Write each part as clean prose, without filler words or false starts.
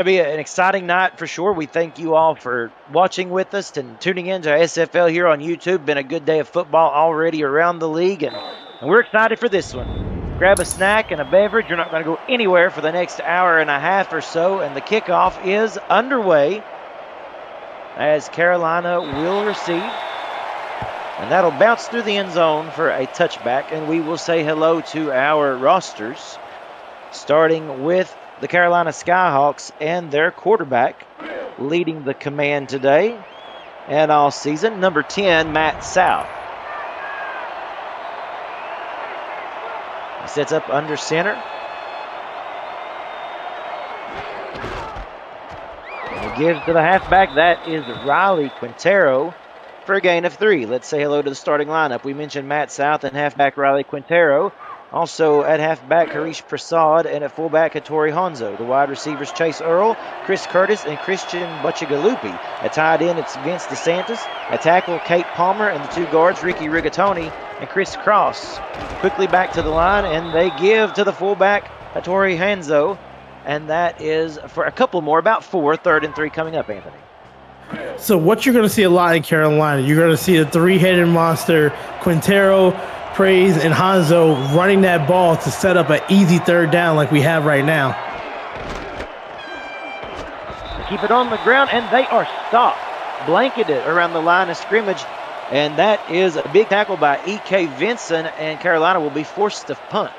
It'll be an exciting night for sure. We thank you all for watching with us and tuning in to SFL here on YouTube. Been a good day of football already around the league, and we're excited for this one. Grab a snack and a beverage. You're not going to go anywhere for the next hour and a half or so, and the kickoff is underway as Carolina will receive. And that'll bounce through the end zone for a touchback, and we will say hello to our rosters, starting with the Carolina Skyhawks and their quarterback leading the command today and all season, number 10, Matt South. He sets up under center. And he gives to the halfback. That is Riley Quintero for a gain of 3. Let's say hello to the starting lineup. We mentioned Matt South and halfback Riley Quintero. Also at halfback, Harish Prasad, and at fullback, Hattori Hanzo. The wide receivers, Chase Earl, Chris Curtis, and Christian Butchigalupi. At tight end, it's Vince DeSantis. At tackle, Kate Palmer, and the two guards, Ricky Rigatoni and Chris Cross. Quickly back to the line, and they give to the fullback, Hattori Hanzo. And that is for a couple more, about 4, 3rd and 3 coming up, Anthony. So what you're going to see a lot in Carolina, you're going to see a three-headed monster, Quintero, Praise, and Hanzo running that ball to set up an easy 3rd down like we have right now. They keep it on the ground, and they are stopped, blanketed around the line of scrimmage, and that is a big tackle by E.K. Vinson, and Carolina will be forced to punt.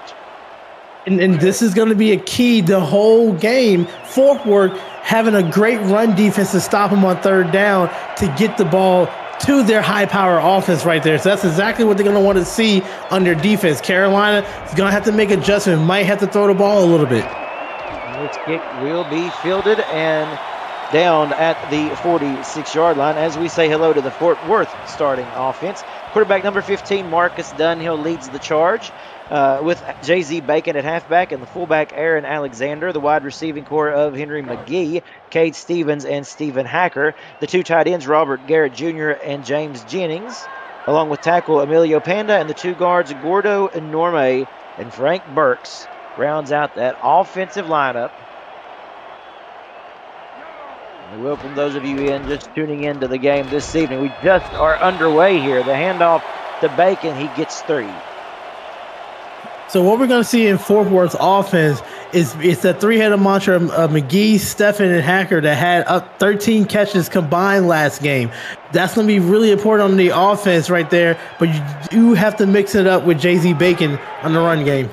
And this is going to be a key the whole game. Fort Worth having a great run defense to stop them on 3rd down to get the ball to their high-power offense right there. So that's exactly what they're going to want to see on their defense. Carolina is going to have to make adjustments, might have to throw the ball a little bit. This kick will be fielded and down at the 46-yard line as we say hello to the Fort Worth starting offense. Quarterback number 15, Marcus Dunhill, leads the charge with J.Z. Bacon at halfback and the fullback, Aaron Alexander. The wide receiving core of Henry McGee, Cade Stevens, and Stephen Hacker. The two tight ends, Robert Garrett Jr. and James Jennings, along with tackle Emilio Panda, and the two guards, Gordo Enorme and Frank Burks, rounds out that offensive lineup. We welcome those of you in just tuning into the game this evening. We just are underway here. The handoff to Bacon, he gets 3. So what we're going to see in Fort Worth's offense is it's that three-headed monster of McGee, Stephan, and Hacker that had up 13 catches combined last game. That's going to be really important on the offense right there, but you do have to mix it up with J.Z. Bacon on the run game.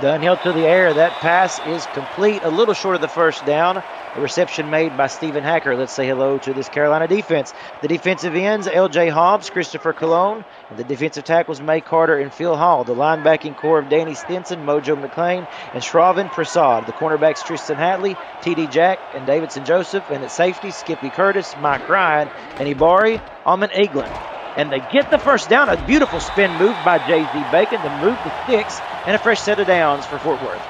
Dunhill to the air. That pass is complete, a little short of the 1st down. A reception made by Stephen Hacker. Let's say hello to this Carolina defense. The defensive ends, L.J. Hobbs, Christopher Colon, and the defensive tackles, May Carter and Phil Hall. The linebacking core of Danny Stinson, Mojo McClain, and Shravan Prasad. The cornerbacks, Tristan Hatley, T.D. Jack, and Davidson Joseph. And at safety, Skippy Curtis, Mike Ryan, and Ibari Alman Eaglin. And they get the 1st down. A beautiful spin move by J.Z. Bacon to move the sticks, and a fresh set of downs for Fort Worth.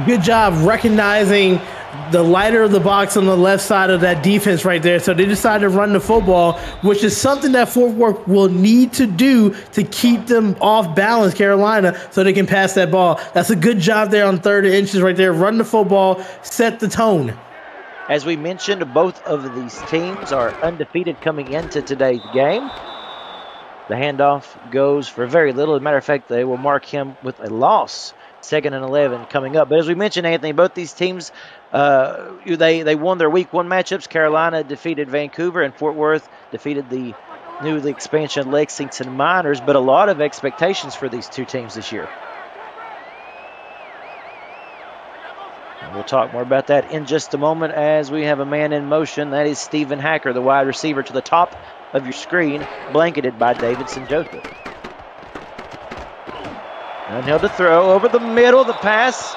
Good job recognizing the lighter of the box on the left side of that defense right there. So they decided to run the football, which is something that Fort Worth will need to do to keep them off balance, Carolina, so they can pass that ball. That's a good job there on 3rd and inches right there. Run the football, set the tone. As we mentioned, both of these teams are undefeated coming into today's game. The handoff goes for very little. As a matter of fact, they will mark him with a loss. 2nd and 11 coming up. But as we mentioned, Anthony, both these teams, they won their Week 1 matchups. Carolina defeated Vancouver, and Fort Worth defeated the newly expansion Lexington Miners. But a lot of expectations for these two teams this year. And we'll talk more about that in just a moment as we have a man in motion. That is Stephen Hacker, the wide receiver to the top of your screen, blanketed by Davidson Joseph. Dunhill to throw over the middle. The pass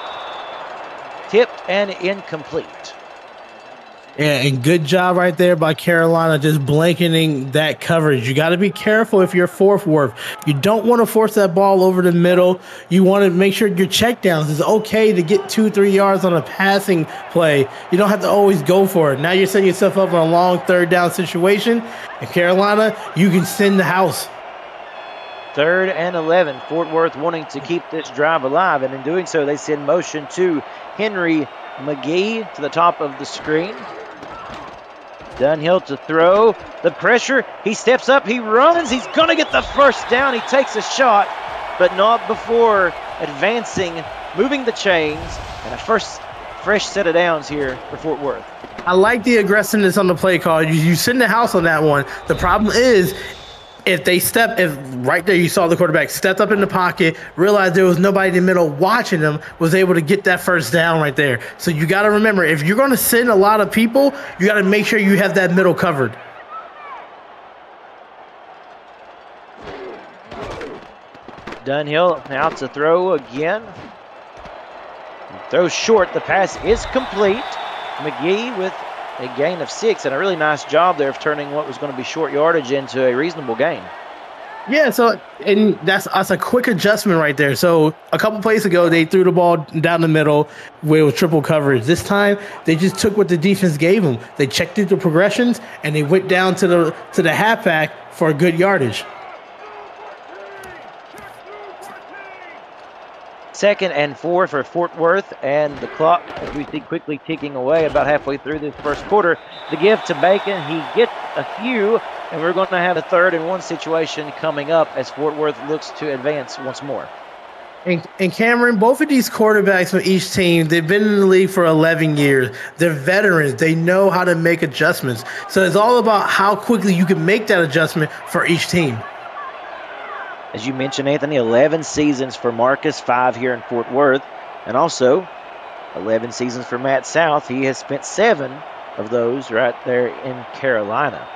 tipped and incomplete. Yeah, and good job right there by Carolina just blanketing that coverage. You got to be careful if you're Fort Worth. You don't want to force that ball over the middle. You want to make sure your checkdowns is okay to get 2-3 yards on a passing play. You don't have to always go for it. Now you're setting yourself up on a long 3rd down situation. In Carolina, you can send the house. 3rd and 11. Fort Worth wanting to keep this drive alive, and in doing so, they send motion to Henry McGee to the top of the screen. Dunhill to throw. The pressure. He steps up. He runs. He's going to get the first down. He takes a shot, but not before advancing, moving the chains, and a first fresh set of downs here for Fort Worth. I like the aggressiveness on the play call. You sit in the house on that one. The problem is, if right there you saw the quarterback stepped up in the pocket, realized there was nobody in the middle watching him, was able to get that first down right there. So you got to remember, if you're going to send a lot of people, you got to make sure you have that middle covered. Dunhill now to throw again. Throws short. The pass is complete. McGee with a gain of 6, and a really nice job there of turning what was going to be short yardage into a reasonable gain. Yeah, and that's a quick adjustment right there. So a couple plays ago, they threw the ball down the middle with triple coverage. This time, they just took what the defense gave them. They checked through the progressions, and they went down to the halfback for a good yardage. 2nd and 4 for Fort Worth, and the clock, as we see, quickly ticking away about halfway through this first quarter. The give to Bacon, he gets a few, and we're going to have a 3rd and 1 situation coming up as Fort Worth looks to advance once more. And Cameron, both of these quarterbacks from each team, they've been in the league for 11 years. They're veterans. They know how to make adjustments. So it's all about how quickly you can make that adjustment for each team. As you mentioned, Anthony, 11 seasons for Marcus, 5 here in Fort Worth, and also 11 seasons for Matt South. He has spent 7 of those right there in Carolina.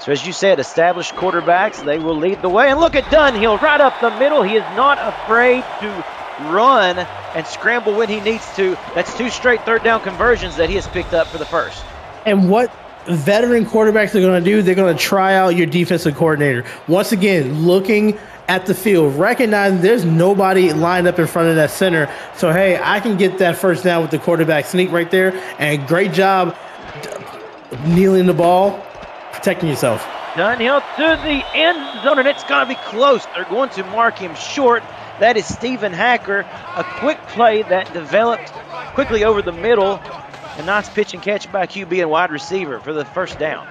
So as you said, established quarterbacks, they will lead the way. And look at Dunhill right up the middle. He is not afraid to run and scramble when he needs to. That's 2 straight 3rd down conversions that he has picked up for the first. And what veteran quarterbacks are going to do, they're going to try out your defensive coordinator. Once again, looking at the field, recognizing there's nobody lined up in front of that center. So, hey, I can get that first down with the quarterback sneak right there. And great job kneeling the ball, protecting yourself. Dunhill to the end zone, and it's going to be close. They're going to mark him short. That is Stephen Hacker. A quick play that developed quickly over the middle. A nice pitch and catch by QB and wide receiver for the first down.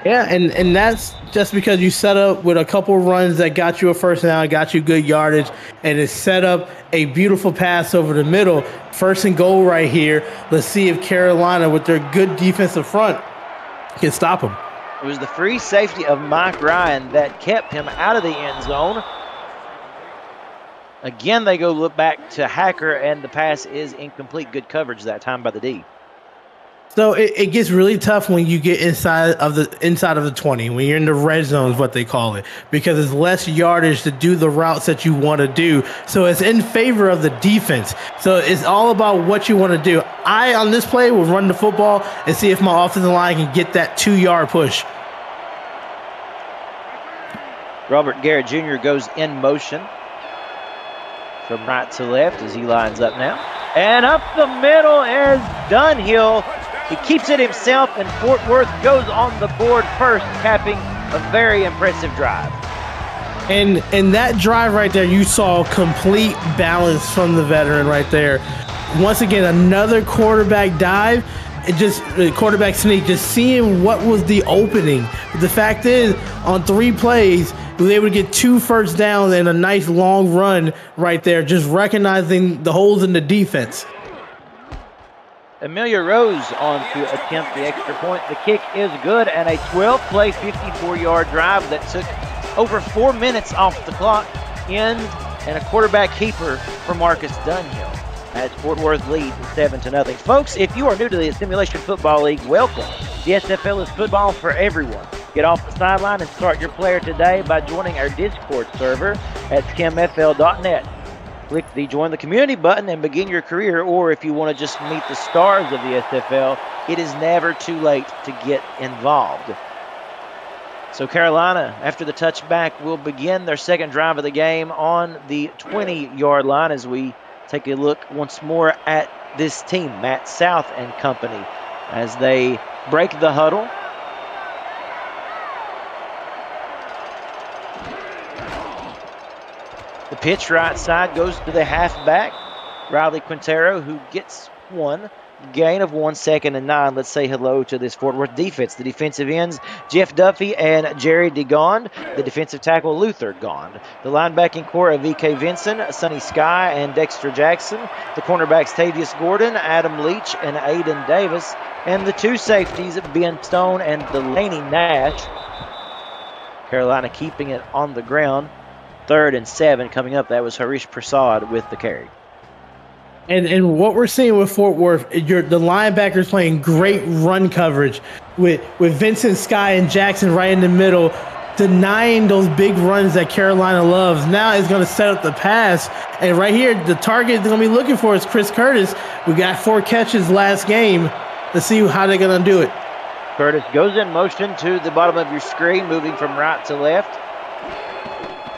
Yeah, and that's just because you set up with a couple runs that got you a first down, got you good yardage, and it set up a beautiful pass over the middle. 1st and goal right here. Let's see if Carolina, with their good defensive front, can stop them. It was the free safety of Mike Ryan that kept him out of the end zone. Again, they go look back to Hacker, and the pass is incomplete. Good coverage that time by the D. So it gets really tough when you get inside of the 20, when you're in the red zone is what they call it, because it's less yardage to do the routes that you want to do. So it's in favor of the defense. So it's all about what you want to do. I, on this play, will run the football and see if my offensive line can get that 2-yard push. Robert Garrett Jr. goes in motion from right to left as he lines up now. And up the middle is Dunhill. He keeps it himself, and Fort Worth goes on the board first, capping a very impressive drive. And in that drive right there, you saw complete balance from the veteran right there. Once again, another quarterback dive. Quarterback sneak, just seeing what was the opening. But the fact is, on 3 plays, he was able to get 2 first downs and a nice long run right there, just recognizing the holes in the defense. Amelia Rose on to attempt the extra point. The kick is good, and a 12-play, 54-yard drive that took over 4 minutes off the clock and a quarterback keeper for Marcus Dunhill as Fort Worth leads 7-0. Folks, if you are new to the Simulation Football League, welcome. The SFL is football for everyone. Get off the sideline and start your player today by joining our Discord server at timfl.net. Click the Join the Community button and begin your career, or if you want to just meet the stars of the SFL, it is never too late to get involved. So Carolina, after the touchback, will begin their 2nd drive of the game on the 20-yard line as we take a look once more at this team, Matt South and company, as they break the huddle. The pitch right side goes to the halfback. Riley Quintero, who gets one. Gain of 1 second and 9. Let's say hello to this Fort Worth defense. The defensive ends, Jeff Duffy and Jerry DeGond. The defensive tackle, Luther Gond. The linebacking core of V.K. Vinson, Sonny Sky, and Dexter Jackson. The cornerbacks, Tavius Gordon, Adam Leach, and Aiden Davis. And the two safeties, Ben Stone and Delaney Nash. Carolina keeping it on the ground. 3rd and 7 coming up. That was Harish Prasad with the carry. And what we're seeing with Fort Worth, the linebackers playing great run coverage with Vincent, Sky, and Jackson right in the middle, denying those big runs that Carolina loves. Now it's going to set up the pass. And right here, the target they're going to be looking for is Chris Curtis. We got 4 catches last game. Let's see how they're going to do it. Curtis goes in motion to the bottom of your screen, moving from right to left.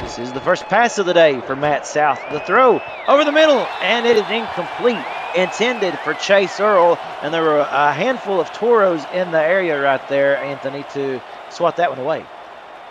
This is the first pass of the day for Matt South. The throw over the middle, and it is incomplete. Intended for Chase Earl, and there were a handful of Toros in the area right there, Anthony, to swat that one away.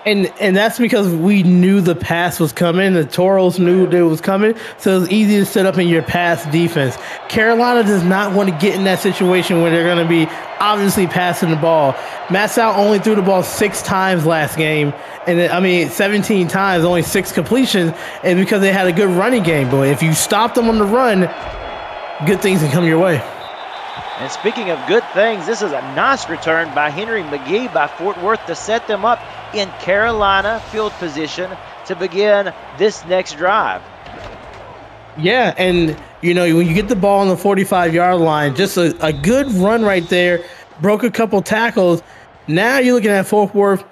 And that's because we knew the pass was coming. The Toros knew it was coming, so it was easy to set up in your pass defense. Carolina does not want to get in that situation where they're going to be obviously passing the ball. Matt South only threw the ball 6 times last game, and 17 times, only 6 completions, and because they had a good running game. But if you stop them on the run, good things can come your way. And speaking of good things, this is a nice return by Henry McGee by Fort Worth to set them up in Carolina field position to begin this next drive. Yeah, and when you get the ball on the 45-yard line, just a good run right there, broke a couple tackles. Now you're looking at Fort Worth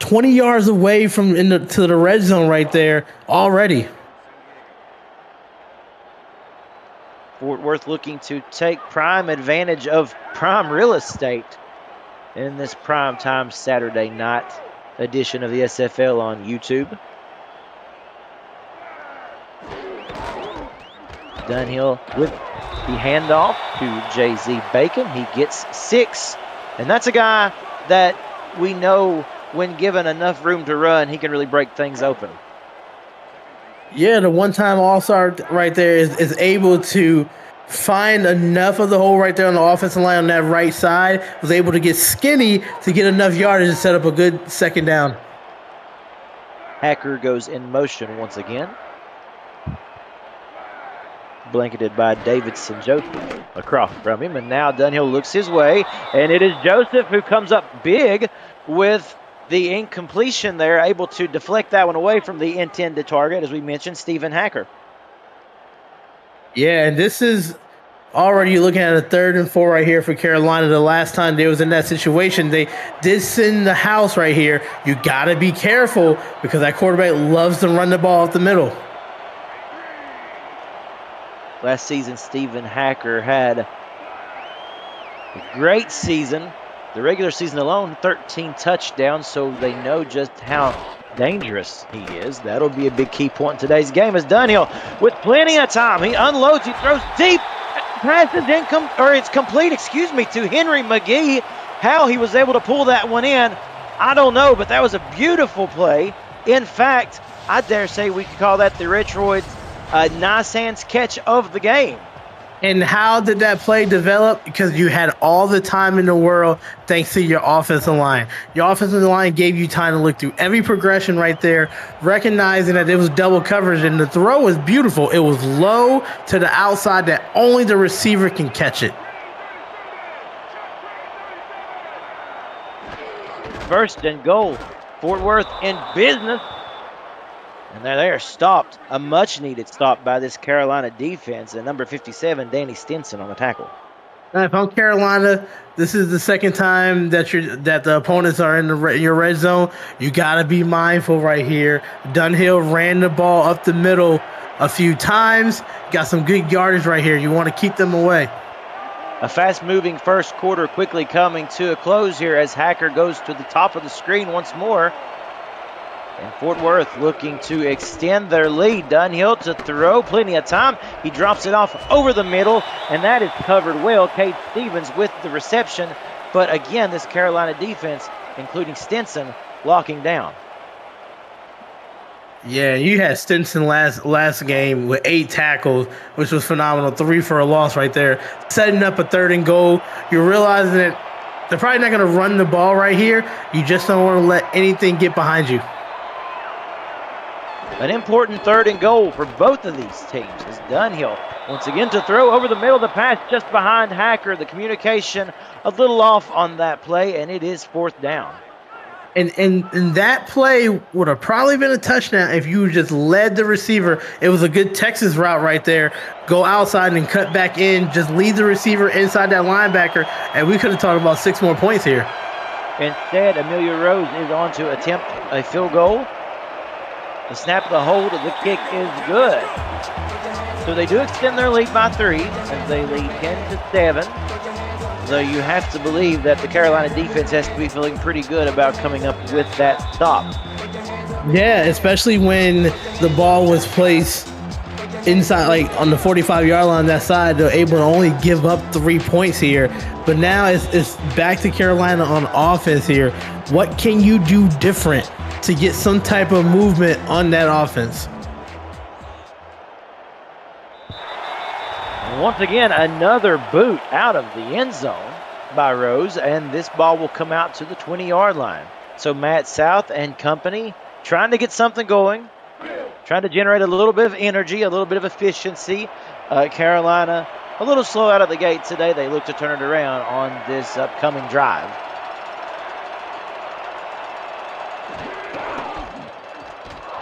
20 yards away from to the red zone right there already. Fort Worth looking to take prime advantage of prime real estate in this primetime Saturday night edition of the SFL on YouTube. Dunhill with the handoff to Jay-Z Bacon. He gets 6, and that's a guy that we know when given enough room to run, he can really break things open. Yeah, the one-time All-Star right there is able to find enough of the hole right there on the offensive line on that right side, was able to get skinny to get enough yardage to set up a good second down. Hacker goes in motion once again. Blanketed by Davidson Joseph across from him, and now Dunhill looks his way, and it is Joseph who comes up big with the incompletion there, able to deflect that one away from the intended target, as we mentioned, Stephen Hacker. Yeah, and this is already looking at a 3rd and 4 right here for Carolina. The last time they was in that situation, they did send the house right here. You got to be careful because that quarterback loves to run the ball up the middle. Last season, Stephen Hacker had a great season. The regular season alone, 13 touchdowns, so they know just how dangerous he is. That'll be a big key point in today's game as Dunhill, with plenty of time, he unloads, he throws deep, passes it's complete, to Henry McGee. How he was able to pull that one in, I don't know, but that was a beautiful play. In fact, I dare say we could call that the Retroid's nice hands catch of the game. And how did that play develop? Because you had all the time in the world thanks to your offensive line. Your offensive line gave you time to look through every progression right there, recognizing that it was double coverage, and the throw was beautiful. It was low to the outside that only the receiver can catch it. 1st and goal. Fort Worth in business. And they are stopped, a much-needed stop by this Carolina defense. And number 57, Danny Stinson on the tackle. Now, if I'm Carolina, this is the second time that the opponents are in your red zone. You got to be mindful right here. Dunhill ran the ball up the middle a few times. Got some good yardage right here. You want to keep them away. A fast-moving first quarter quickly coming to a close here as Hacker goes to the top of the screen once more. And Fort Worth looking to extend their lead. Dunhill to throw, plenty of time. He drops it off over the middle, and that is covered well. Cade Stevens with the reception. But again, this Carolina defense, including Stinson, locking down. Yeah, you had Stinson last game with 8 tackles, which was phenomenal. 3 for a loss right there. Setting up a 3rd and goal. You're realizing that they're probably not going to run the ball right here. You just don't want to let anything get behind you. An important 3rd and goal for both of these teams is Dunhill. Once again to throw over the middle of the pass just behind Hacker. The communication a little off on that play, and it is 4th down. And that play would have probably been a touchdown if you just led the receiver. It was a good Texas route right there. Go outside and cut back in. Just lead the receiver inside that linebacker, and we could have talked about 6 more points here. Instead, Amelia Rose is on to attempt a field goal. The snap, the hold, the kick is good. So they do extend their lead by 3 as they lead 10-7. Though you have to believe that the Carolina defense has to be feeling pretty good about coming up with that stop. Yeah, especially when the ball was placed inside, like on the 45-yard line on that side. They're able to only give up 3 points here. But now it's back to Carolina on offense here. What can you do different to get some type of movement on that offense? Once again, another boot out of the end zone by Rose, and this ball will come out to the 20-yard line. So Matt South and company trying to get something going, trying to generate a little bit of energy, a little bit of efficiency. Carolina a little slow out of the gate today. They look to turn it around on this upcoming drive.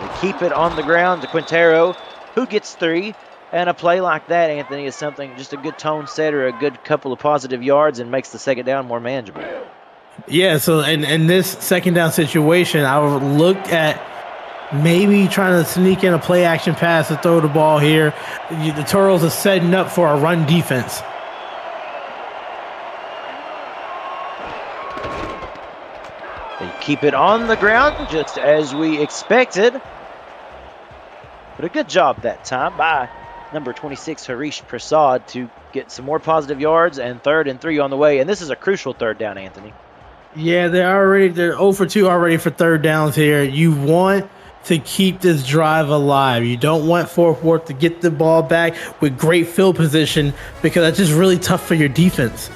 They keep it on the ground to Quintero, who gets 3. And a play like that, Anthony, is something, just a good tone setter, a good couple of positive yards, and makes the 2nd down more manageable. Yeah, so in this 2nd down situation, I would look at maybe trying to sneak in a play action pass to throw the ball here. The Turtles are setting up for a run defense. They keep it on the ground, just as we expected. But a good job that time by number 26, Harish Prasad, to get some more positive yards, and 3rd and 3 on the way. And this is a crucial 3rd down, Anthony. Yeah, they're 0 for 2 already for 3rd downs here. You want to keep this drive alive. You don't want Fort Worth to get the ball back with great field position, because that's just really tough for your defense.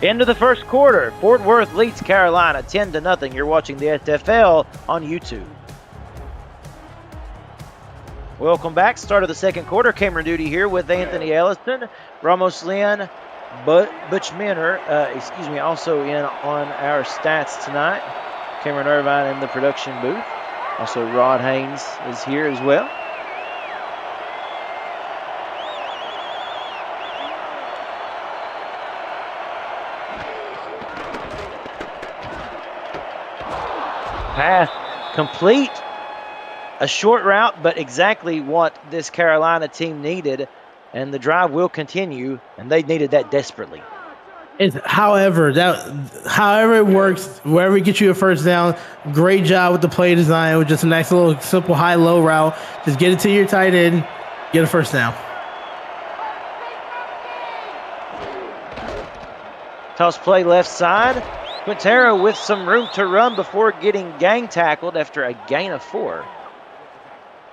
Into the 1st quarter, Fort Worth leads Carolina 10-0. You're watching the SFL on YouTube. Welcome back. Start of the 2nd quarter. Cameron Duty here with Anthony Ellison, Ramos Lynn, Butch Minner, also in on our stats tonight. Cameron Irvine in the production booth. Also Rod Haynes is here as well. Pass complete. A short route, but exactly what this Carolina team needed, and the drive will continue, and they needed that desperately. However it works, wherever it gets you a 1st down, great job with the play design with just a nice little simple high-low route. Just get it to your tight end, get a 1st down. Toss play left side. Quintero with some room to run before getting gang tackled after a gain of 4.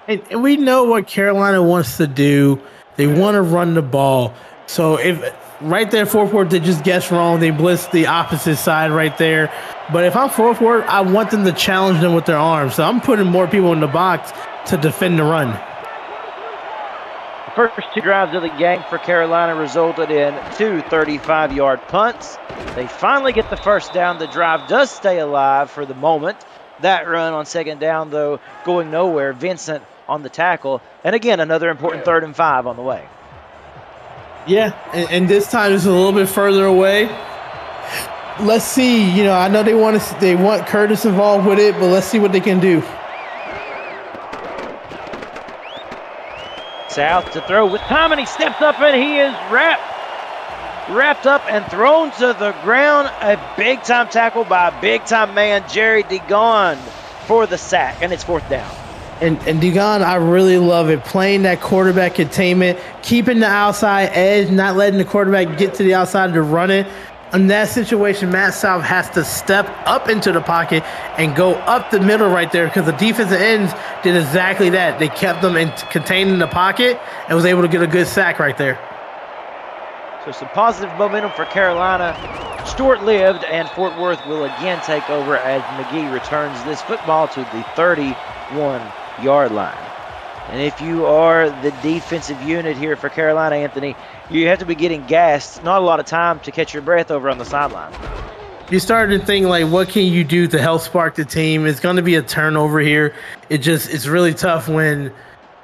And we know what Carolina wants to do. They want to run the ball. So if right there, Fort Worth, they just guess wrong. They blitz the opposite side right there. But if I'm Fort Worth, I want them to challenge them with their arms. So I'm putting more people in the box to defend the run. The first 2 drives of the game for Carolina resulted in 2 35-yard punts. They finally get the 1st down. The drive does stay alive for the moment. That run on 2nd down, though, going nowhere. Vincent on the tackle. And again, another important 3rd and 5 on the way. Yeah, and this time it's a little bit further away. Let's see. I know they want Curtis involved with it, but let's see what they can do. South to throw with time, and he steps up, and he is wrapped up and thrown to the ground. A big-time tackle by a big-time man, Jerry DeGond, for the sack, and it's 4th down. And DeGond, I really love it. Playing that quarterback containment, keeping the outside edge, not letting the quarterback get to the outside to run it. In that situation, Matt South has to step up into the pocket and go up the middle right there because the defensive ends did exactly that. They kept them contained in the pocket and was able to get a good sack right there. So some positive momentum for Carolina, short-lived, and Fort Worth will again take over as McGee returns this football to the 31-yard line. And if you are the defensive unit here for Carolina, Anthony, you have to be getting gassed. Not a lot of time to catch your breath over on the sideline. You started to think, like, what can you do to help spark the team? It's going to be a turnover here. It's really tough when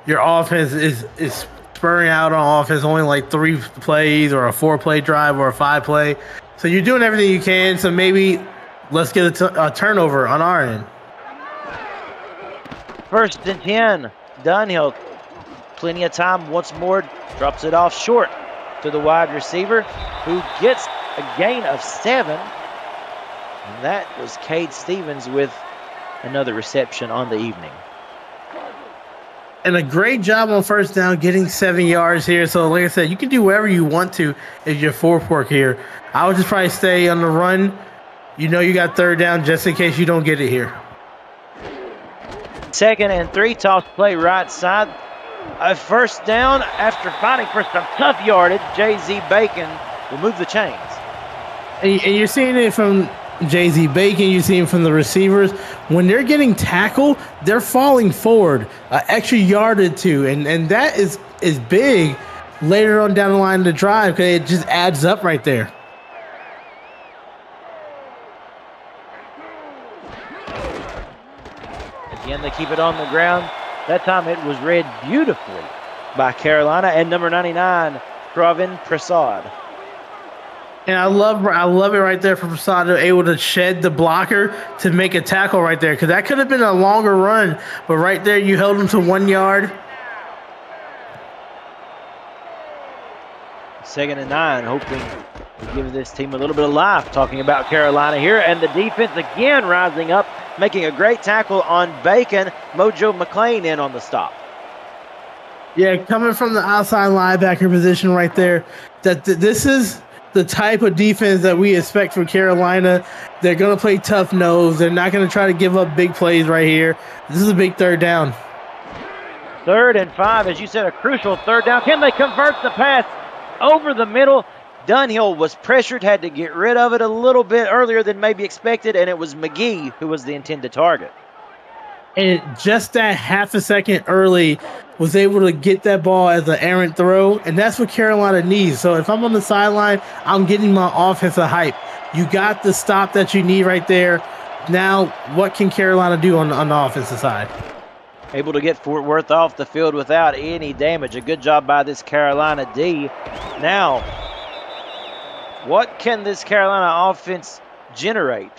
your offense is spurring out on offense, only like 3 plays or a 4-play drive or a 5-play. So you're doing everything you can. So maybe let's get a turnover on our end. 1st and 10. Dunhill, plenty of time once more, drops it off short to the wide receiver, who gets a gain of 7. And that was Cade Stevens with another reception on the evening. And a great job on 1st down, getting 7 yards here. So like I said, you can do whatever you want to if you're fourth work here. I would just probably stay on the run. You know you got 3rd down just in case you don't get it here. 2nd and 3, toss play right side. A 1st down after fighting for some tough yardage. J.Z. Bacon will move the chains. And you're seeing it from J.Z. Bacon. You're seeing it from the receivers. When they're getting tackled, they're falling forward an extra yard or 2. And that is big later on down the line of the drive because it just adds up right there. Again, they keep it on the ground. That time it was read beautifully by Carolina and number 99, Pravin Prasad. And I love it right there from Prasad, able to shed the blocker to make a tackle right there because that could have been a longer run, but right there you held him to 1 yard. 2nd and 9, hoping to give this team a little bit of life. Talking about Carolina here, and the defense again rising up, making a great tackle on Bacon. Mojo McClain in on the stop. Yeah, coming from the outside linebacker position right there. This is the type of defense that we expect from Carolina. They're going to play tough nose. They're not going to try to give up big plays right here. This is a big 3rd down. 3rd and 5, as you said, a crucial 3rd down. Can they convert the pass over the middle? Dunhill was pressured, had to get rid of it a little bit earlier than maybe expected, and it was McGee who was the intended target. And just that half a second early was able to get that ball as an errant throw, and that's what Carolina needs. So if I'm on the sideline, I'm getting my offensive hype. You got the stop that you need right there. Now, what can Carolina do on the offensive side? Able to get Fort Worth off the field without any damage. A good job by this Carolina D. Now, what can this Carolina offense generate?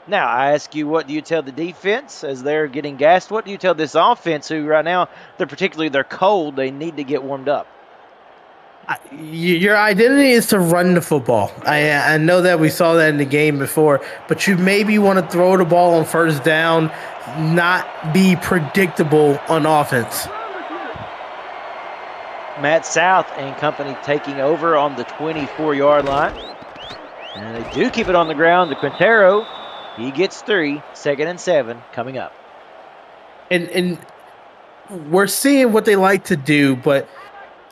Now, I ask you, what do you tell the defense as they're getting gassed? What do you tell this offense who right now, they're cold, they need to get warmed up? Your identity is to run the football. I know that we saw that in the game before, but you maybe want to throw the ball on 1st down, not be predictable on offense. Matt South and company taking over on the 24-yard line. And they do keep it on the ground. The Quintero, he gets 3. 2nd and 7 coming up. And we're seeing what they like to do, but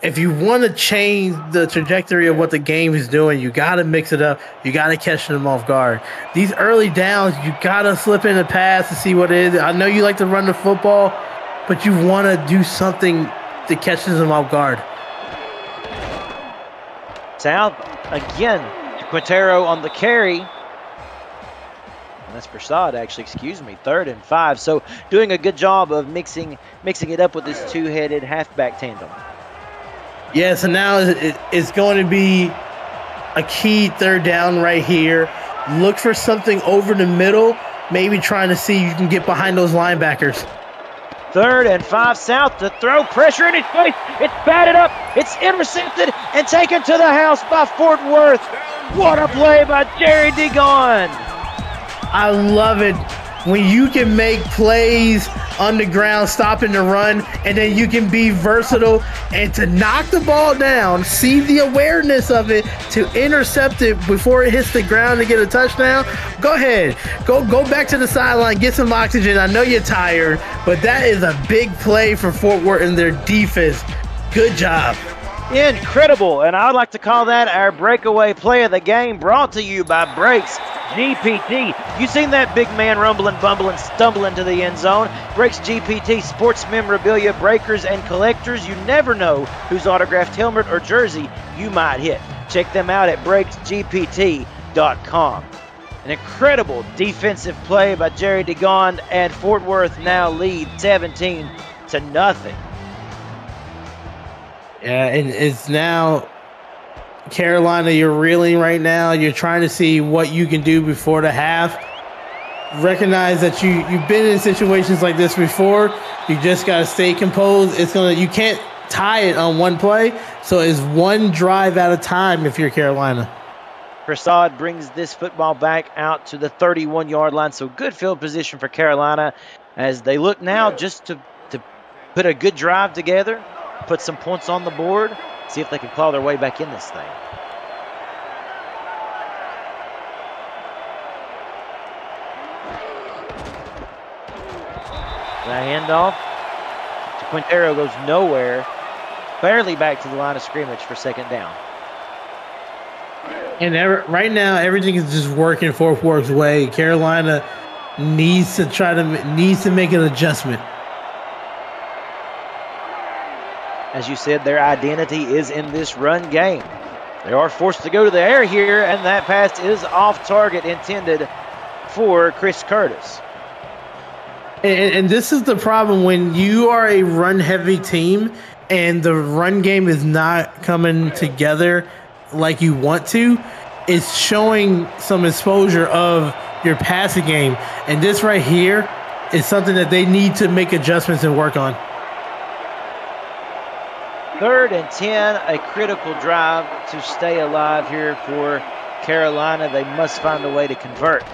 if you want to change the trajectory of what the game is doing, you got to mix it up. You got to catch them off guard. These early downs, you got to slip in a pass to see what it is. I know you like to run the football, but you want to do something that catches them off guard. South again. Quintero on the carry. And that's Prasad, actually, 3rd and 5. So doing a good job of mixing it up with this 2-headed halfback tandem. Yeah, so now it's going to be a key 3rd down right here. Look for something over the middle, maybe trying to see you can get behind those linebackers. 3rd and 5, South to throw, pressure in his face. It's batted up, it's intercepted, and taken to the house by Fort Worth. What a play by Jerry Degon. I love it when you can make plays on the ground, stopping the run, and then you can be versatile and to knock the ball down, see the awareness of it, to intercept it before it hits the ground to get a touchdown. Go ahead. Go back to the sideline, get some oxygen. I know you're tired, but that is a big play for Fort Worth and their defense. Good job. Incredible, and I'd like to call that our breakaway play of the game, brought to you by Brakes GPT. You seen that big man rumbling, bumbling, stumbling to the end zone? Brakes GPT, sports memorabilia breakers and collectors. You never know whose autographed helmet or jersey you might hit. Check them out at brakesgpt.com. An incredible defensive play by Jerry DeGond, and Fort Worth now lead 17-0. Yeah, and it's now Carolina, you're reeling right now. You're trying to see what you can do before the half. Recognize that you've been in situations like this before. You just got to stay composed. You can't tie it on one play, so it's one drive at a time if you're Carolina. Prasad brings this football back out to the 31-yard line, so good field position for Carolina as they look now just to put a good drive together, put some points on the board, see if they can claw their way back in this thing. The handoff to Quintero goes nowhere, barely back to the line of scrimmage for second down. And right now, everything is just working Fort Worth's way. Carolina needs to make an adjustment. As you said, their identity is in this run game. They are forced to go to the air here, and that pass is off target, intended for Chris Curtis. And this is the problem when you are a run-heavy team and the run game is not coming together like you want to. It's showing some exposure of your passing game. And this right here is something that they need to make adjustments and work on. 3rd and 10, a critical drive to stay alive here for Carolina. They must find a way to convert.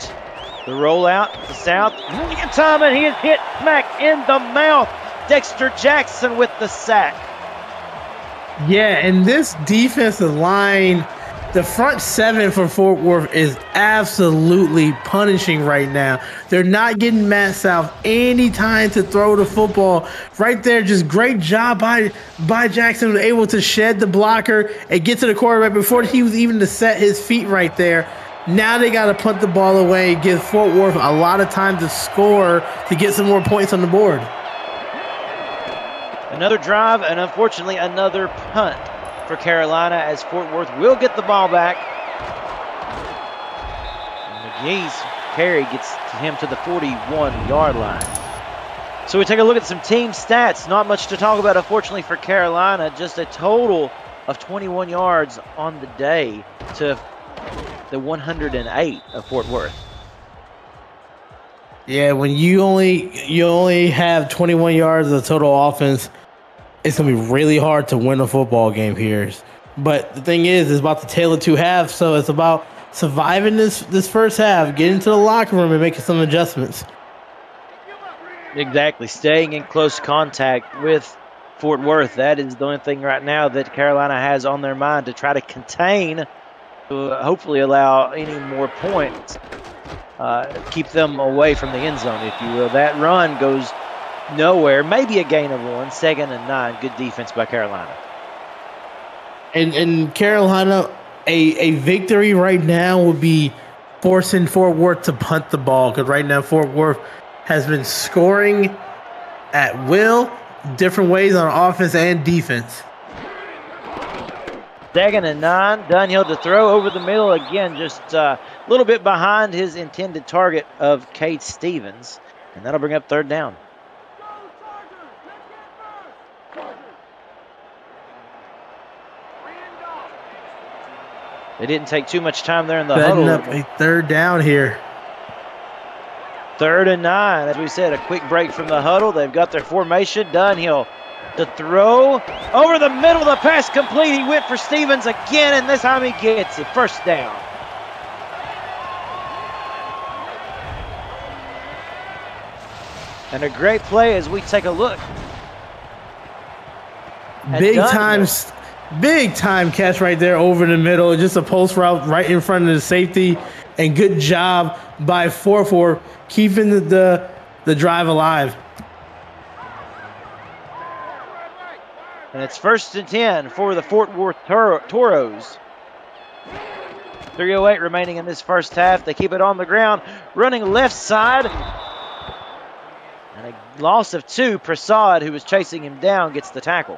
The rollout to South. In time, and he is hit smack in the mouth. Dexter Jackson with the sack. Yeah, and this defensive line, the front seven for Fort Worth is absolutely punishing right now. They're not getting Matt South any time to throw the football. Right there, just great job by Jackson, able to shed the blocker and get to the quarterback before he was even to set his feet right there. Now they got to punt the ball away, give Fort Worth a lot of time to score to get some more points on the board. Another drive, and unfortunately another punt for Carolina as Fort Worth will get the ball back. And McGee's carry gets him to the 41-yard line. So we take a look at some team stats. Not much to talk about, unfortunately, for Carolina. Just a total of 21 yards on the day to the 108 of Fort Worth. Yeah, when you only have 21 yards of total offense, it's going to be really hard to win a football game here. But the thing is, it's about the tale of two halves, so it's about surviving this first half, getting to the locker room and making some adjustments. Exactly. Staying in close contact with Fort Worth. That is the only thing right now that Carolina has on their mind to try to contain, to hopefully allow any more points. Keep them away from the end zone, if you will. That run goes nowhere. Maybe a gain of 1. 2nd and 9. Good defense by Carolina. And Carolina, a victory right now would be forcing Fort Worth to punt the ball, because right now Fort Worth has been scoring at will, different ways on offense and defense. 2nd and 9. Dunhill to throw over the middle again, just a little bit behind his intended target of Cade Stevens, and that'll bring up 3rd down. They didn't take too much time there in the huddle. Up a 3rd down here. 3rd and 9. As we said, a quick break from the huddle. They've got their formation. Dunhill to throw over the middle. The pass complete. He went for Stevens again, and this time he gets it. 1st down. And a great play as we take a look. Big time catch right there over the middle. Just a post route right in front of the safety. And good job by 4-4 keeping the drive alive. And it's 1st and 10 for the Fort Worth Toros. 3:08 remaining in this first half. They keep it on the ground, running left side. And a loss of 2. Prasad, who was chasing him down, gets the tackle.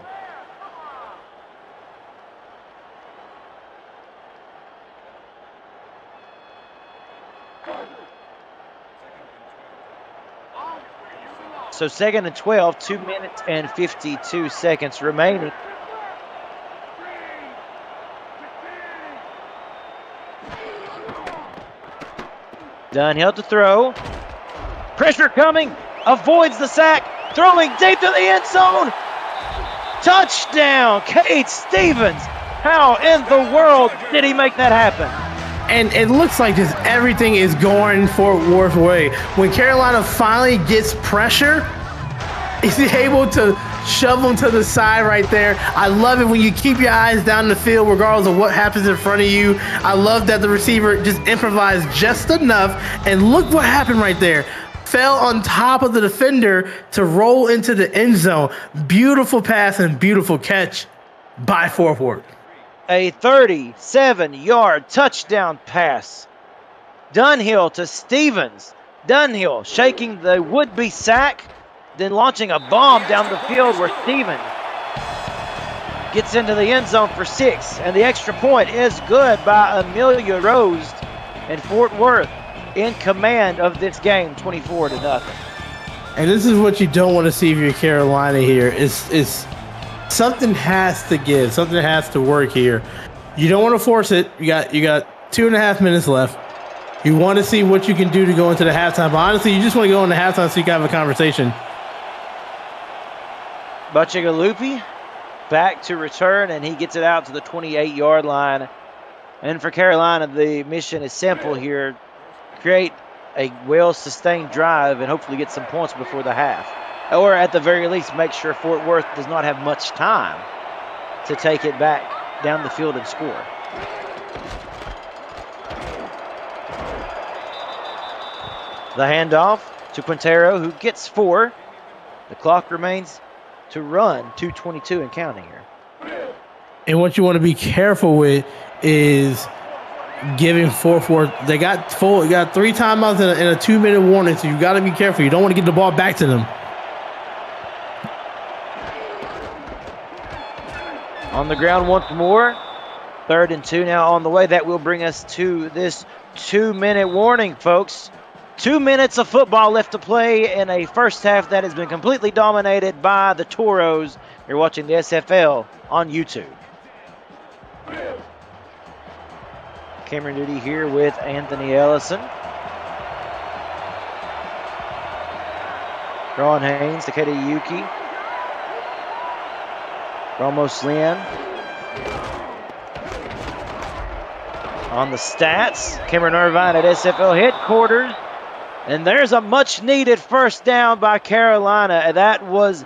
So 2nd and 12, 2 minutes and 52 seconds remaining. Dunhill to throw. Pressure coming. Avoids the sack. Throwing deep to the end zone. Touchdown, Cade Stevens. How in the world did he make that happen? And it looks like just everything is going Fort Worth way. When Carolina finally gets pressure, he's able to shove them to the side right there. I love it when you keep your eyes down the field regardless of what happens in front of you. I love that the receiver just improvised just enough. And look what happened right there. Fell on top of the defender to roll into the end zone. Beautiful pass and beautiful catch by Fort Worth. A 37-yard touchdown pass. Dunhill to Stevens. Dunhill shaking the would-be sack, then launching a bomb down the field where Stevens gets into the end zone for 6. And the extra point is good by Amelia Rose. And Fort Worth in command of this game, 24-0. And this is what you don't want to see if you're Carolina here. Is something has to give. Something has to work here. You don't want to force it. You got 2.5 minutes left. You want to see what you can do to go into the halftime. But honestly, you just want to go into halftime so you can have a conversation. Butchigalupi back to return, and he gets it out to the 28-yard line. And for Carolina, the mission is simple here. Create a well-sustained drive and hopefully get some points before the half. Or at the very least, make sure Fort Worth does not have much time to take it back down the field and score. The handoff to Quintero, who gets 4. The clock remains to run, 2:22 and counting here. And what you want to be careful with is giving Fort Worth. They got 3 timeouts in a 2-minute warning, so you got to be careful. You don't want to get the ball back to them. On the ground once more. 3rd and 2 now on the way. That will bring us to this 2-minute warning, folks. 2 minutes of football left to play in a first half that has been completely dominated by the Toros. You're watching the SFL on YouTube. Cameron Duty here with Anthony Ellison. Ron Haynes, Takeda Yuki. Ramos Lynn. On the stats, Cameron Irvine at SFL headquarters. And there's a much-needed first down by Carolina. That was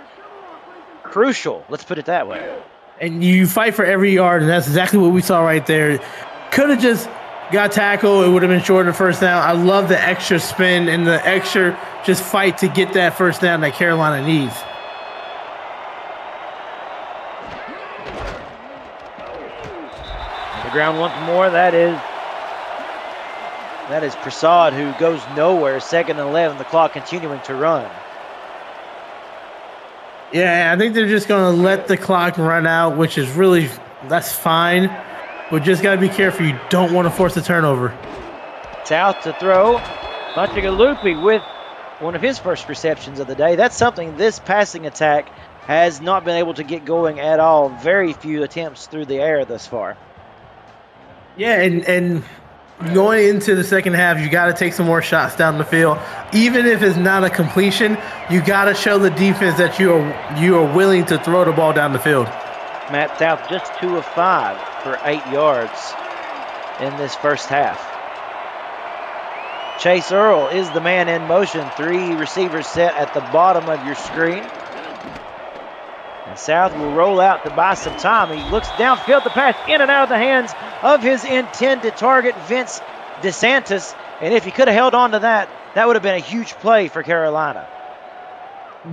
crucial. Let's put it that way. And you fight for every yard, and that's exactly what we saw right there. Could have just got tackled. It would have been short of first down. I love the extra spin and the extra just fight to get that first down that Carolina needs. The ground once more. That is Prasad, who goes nowhere. 2nd and 11. The clock continuing to run. Yeah, I think they're just going to let the clock run out, which is really, that's fine. But just got to be careful. You don't want to force a turnover. South to throw. Butchigalupi with one of his first receptions of the day. That's something this passing attack has not been able to get going at all. Very few attempts through the air thus far. Yeah, and going into the second half, you got to take some more shots down the field. Even if it's not a completion, you got to show the defense that you are willing to throw the ball down the field. Matt South just 2 of 5 for 8 yards in this first half. Chase Earl is the man in motion. 3 receivers set at the bottom of your screen. And South will roll out to buy some time. He looks downfield, the pass in and out of the hands of his intended target, Vince DeSantis. And if he could have held on to that, that would have been a huge play for Carolina.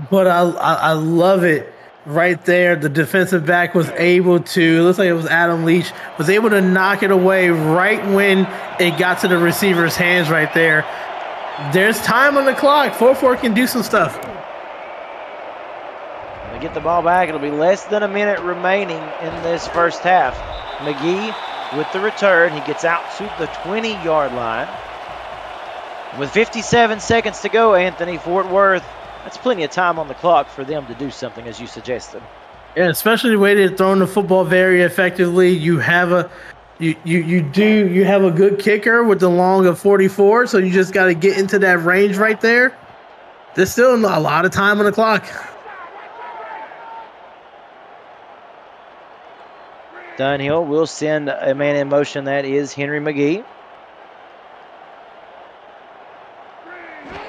But I love it right there. The defensive back was able to, it looks like it was Adam Leach, was able to knock it away right when it got to the receiver's hands right there. There's time on the clock. 4-4 can do some stuff. They get the ball back. It'll be less than a minute remaining in this first half. McGee with the return. He gets out to the 20-yard line. With 57 seconds to go, Anthony, Fort Worth, that's plenty of time on the clock for them to do something, as you suggested. Yeah, especially the way they're throwing the football very effectively. You have a you have a good kicker with the long of 44, so you just got to get into that range right there. There's still a lot of time on the clock. Dunhill will send a man in motion. That is Henry McGee.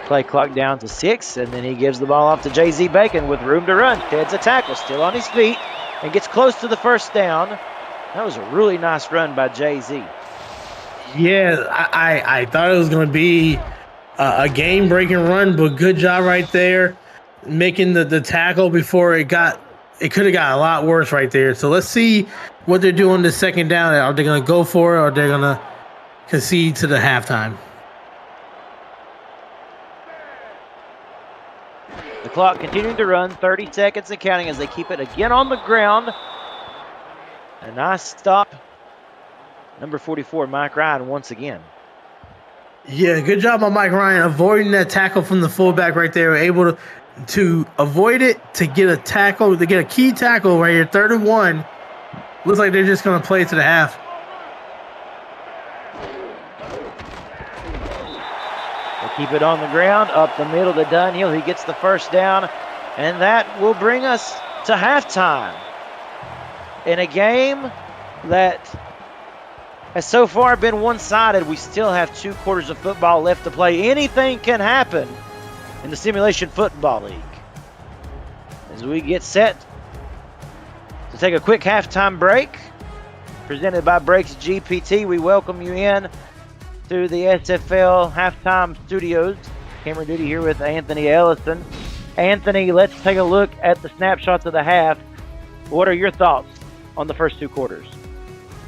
Play clock down to 6, and then he gives the ball off to J.Z. Bacon with room to run. Heads a tackle, still on his feet, and gets close to the first down. That was a really nice run by J.Z. Yeah, I thought it was going to be a game-breaking run, but good job right there, making the tackle before it could have got a lot worse right there. So let's see what they're doing the second down. Are they going to go for it, or are they going to concede to the halftime? The clock continuing to run, 30 seconds and counting as they keep it again on the ground. A nice stop. Number 44, Mike Ryan, once again. Yeah, good job on Mike Ryan avoiding that tackle from the fullback right there. Able to avoid it, to get a tackle, to get a key tackle right here, 3rd and 1. Looks like they're just going to play to the half. Keep it on the ground, up the middle to Dunhill. He gets the first down, and that will bring us to halftime. In a game that has so far been one-sided, we still have 2 quarters of football left to play. Anything can happen in the Simulation Football League. As we get set to take a quick halftime break, presented by Breaks GPT, we welcome you in to the SFL halftime studios. Camera duty here with Anthony Ellison. Anthony, let's take a look at the snapshots of the half. What are your thoughts on the first 2 quarters?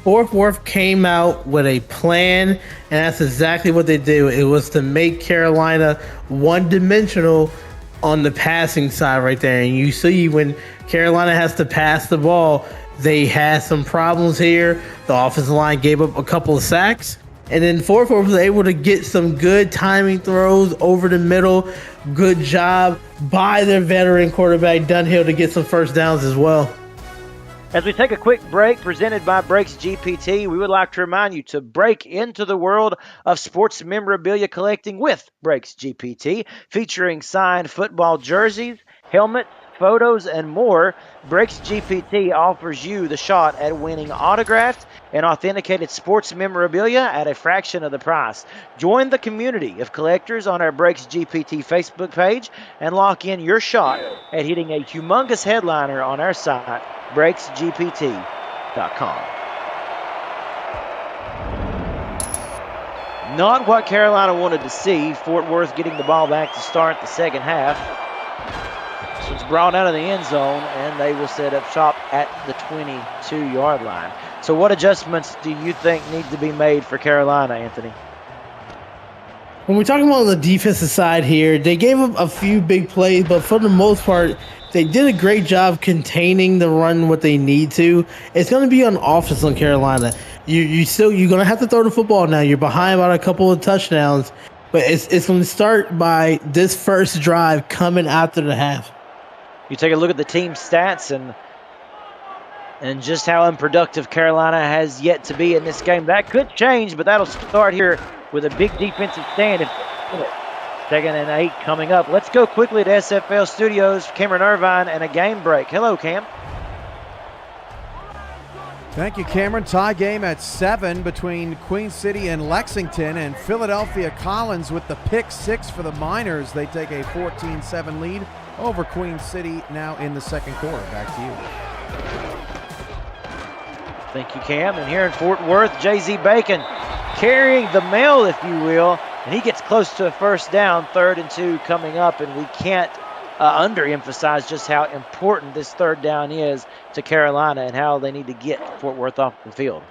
Fort Worth came out with a plan, and that's exactly what they did. It was to make Carolina one-dimensional on the passing side right there. And you see when Carolina has to pass the ball, they had some problems here. The offensive line gave up a couple of sacks. And then Fort Worth was able to get some good timing throws over the middle. Good job by their veteran quarterback, Dunhill, to get some first downs as well. As we take a quick break, presented by Breaks GPT, we would like to remind you to break into the world of sports memorabilia collecting with Breaks GPT, featuring signed football jerseys, helmets, photos, and more. Breaks GPT offers you the shot at winning autographed and authenticated sports memorabilia at a fraction of the price. Join the community of collectors on our Breaks GPT Facebook page and lock in your shot at hitting a humongous headliner on our site, breaksgpt.com. Not what Carolina wanted to see. Fort Worth getting the ball back to start the second half. So it's brought out of the end zone, and they will set up shop at the 22-yard line. So what adjustments do you think need to be made for Carolina, Anthony? When we're talking about the defensive side here, they gave up a few big plays, but for the most part, they did a great job containing the run what they need to. It's going to be on offense on Carolina. You're going to have to throw the football now. You're behind by a couple of touchdowns, but it's going to start by this first drive coming after the half. You take a look at the team stats and just how unproductive Carolina has yet to be in this game. That could change, but that'll start here with a big defensive stand. 2nd and 8 coming up. Let's go quickly to SFL Studios, Cameron Irvine, and a game break. Hello, Cam. Thank you, Cameron. Tie game at 7 between Queen City and Lexington, and Philadelphia Collins with the pick 6 for the Miners. They take a 14-7 lead over Queen City now in the second quarter. Back to you. Thank you, Cam. And here in Fort Worth, J.Z. Bacon carrying the mail, if you will, and he gets close to a first down, 3rd and 2 coming up, and we can't underemphasize just how important this 3rd down is to Carolina and how they need to get Fort Worth off the field.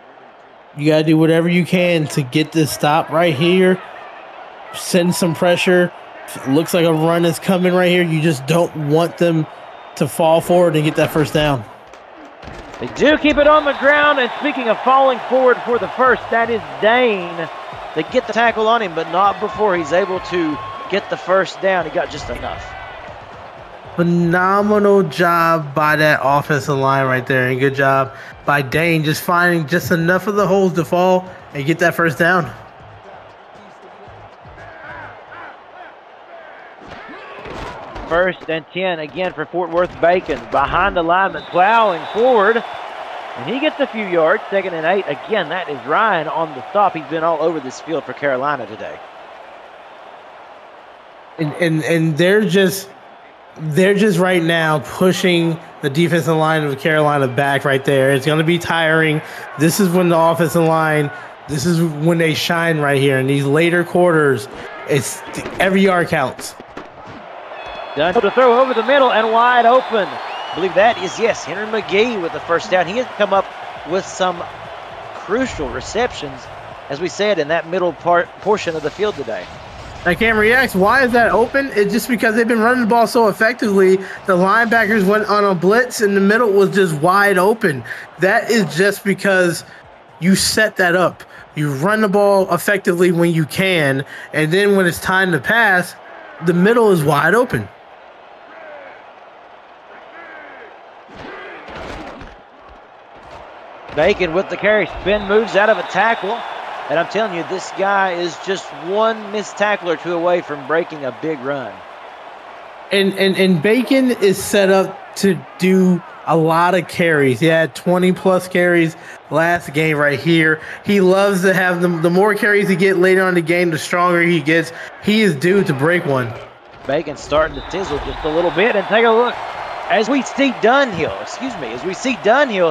You got to do whatever you can to get this stop right here. Send some pressure. Looks like a run is coming right here. You just don't want them to fall forward and get that first down. They do keep it on the ground, and speaking of falling forward for the first, that is Dane. They get the tackle on him, but not before he's able to get the first down. He got just enough. Phenomenal job by that offensive line right there, and good job by Dane just finding just enough of the holes to fall and get that first down. First and 10 again for Fort Worth Bacon. Behind the lineman, plowing forward, and he gets a few yards. 2nd and 8. Again, that is Ryan on the stop. He's been all over this field for Carolina today. And they're just right now pushing the defensive line of Carolina back right there. It's going to be tiring. This is when the offensive line, this is when they shine right here. In these later quarters, it's every yard counts. Done to throw over the middle and wide open. I believe that is, yes, Henry McGee with the first down. He has come up with some crucial receptions, as we said, in that middle portion of the field today. I can't react. Why is that open? It's just because they've been running the ball so effectively. The linebackers went on a blitz, and the middle was just wide open. That is just because you set that up. You run the ball effectively when you can, and then when it's time to pass, the middle is wide open. Bacon with the carry. Spin moves out of a tackle. And I'm telling you, this guy is just one missed tackle or two away from breaking a big run. And Bacon is set up to do a lot of carries. He had 20-plus carries last game right here. He loves to have them. The more carries he gets later on in the game, the stronger he gets. He is due to break one. Bacon starting to tizzle just a little bit. And take a look. As we see Dunhill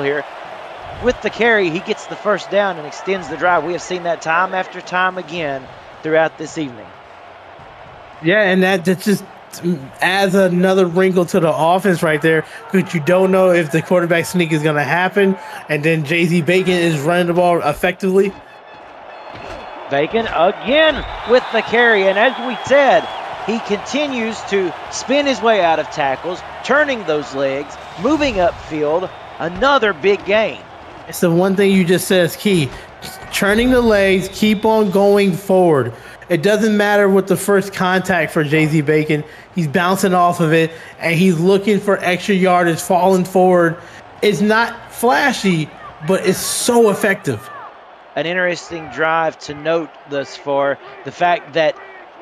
here, with the carry, he gets the first down and extends the drive. We have seen that time after time again throughout this evening. Yeah, and that just adds another wrinkle to the offense right there, because you don't know if the quarterback sneak is going to happen, and then J.Z. Bacon is running the ball effectively. Bacon again with the carry, and as we said, he continues to spin his way out of tackles, turning those legs, moving upfield. Another big gain. It's the one thing you just said is key. Turning the legs, keep on going forward. It doesn't matter what the first contact for J.Z. Bacon. He's bouncing off of it, and he's looking for extra yardage, falling forward. It's not flashy, but it's so effective. An interesting drive to note thus far. The fact that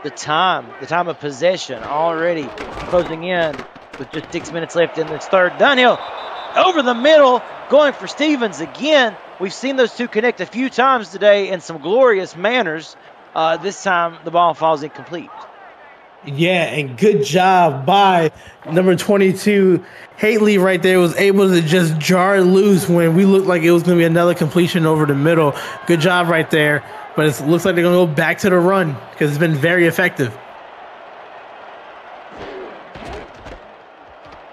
the time of possession already closing in with just 6 minutes left in this third. Dunhill over the middle, going for Stevens again. We've seen those two connect a few times today in some glorious manners. This time the ball falls incomplete. Yeah, and good job by number 22, Haley right there, was able to just jar it loose when we looked like it was going to be another completion over the middle. Good job right there, but it looks like they're going to go back to the run because it's been very effective.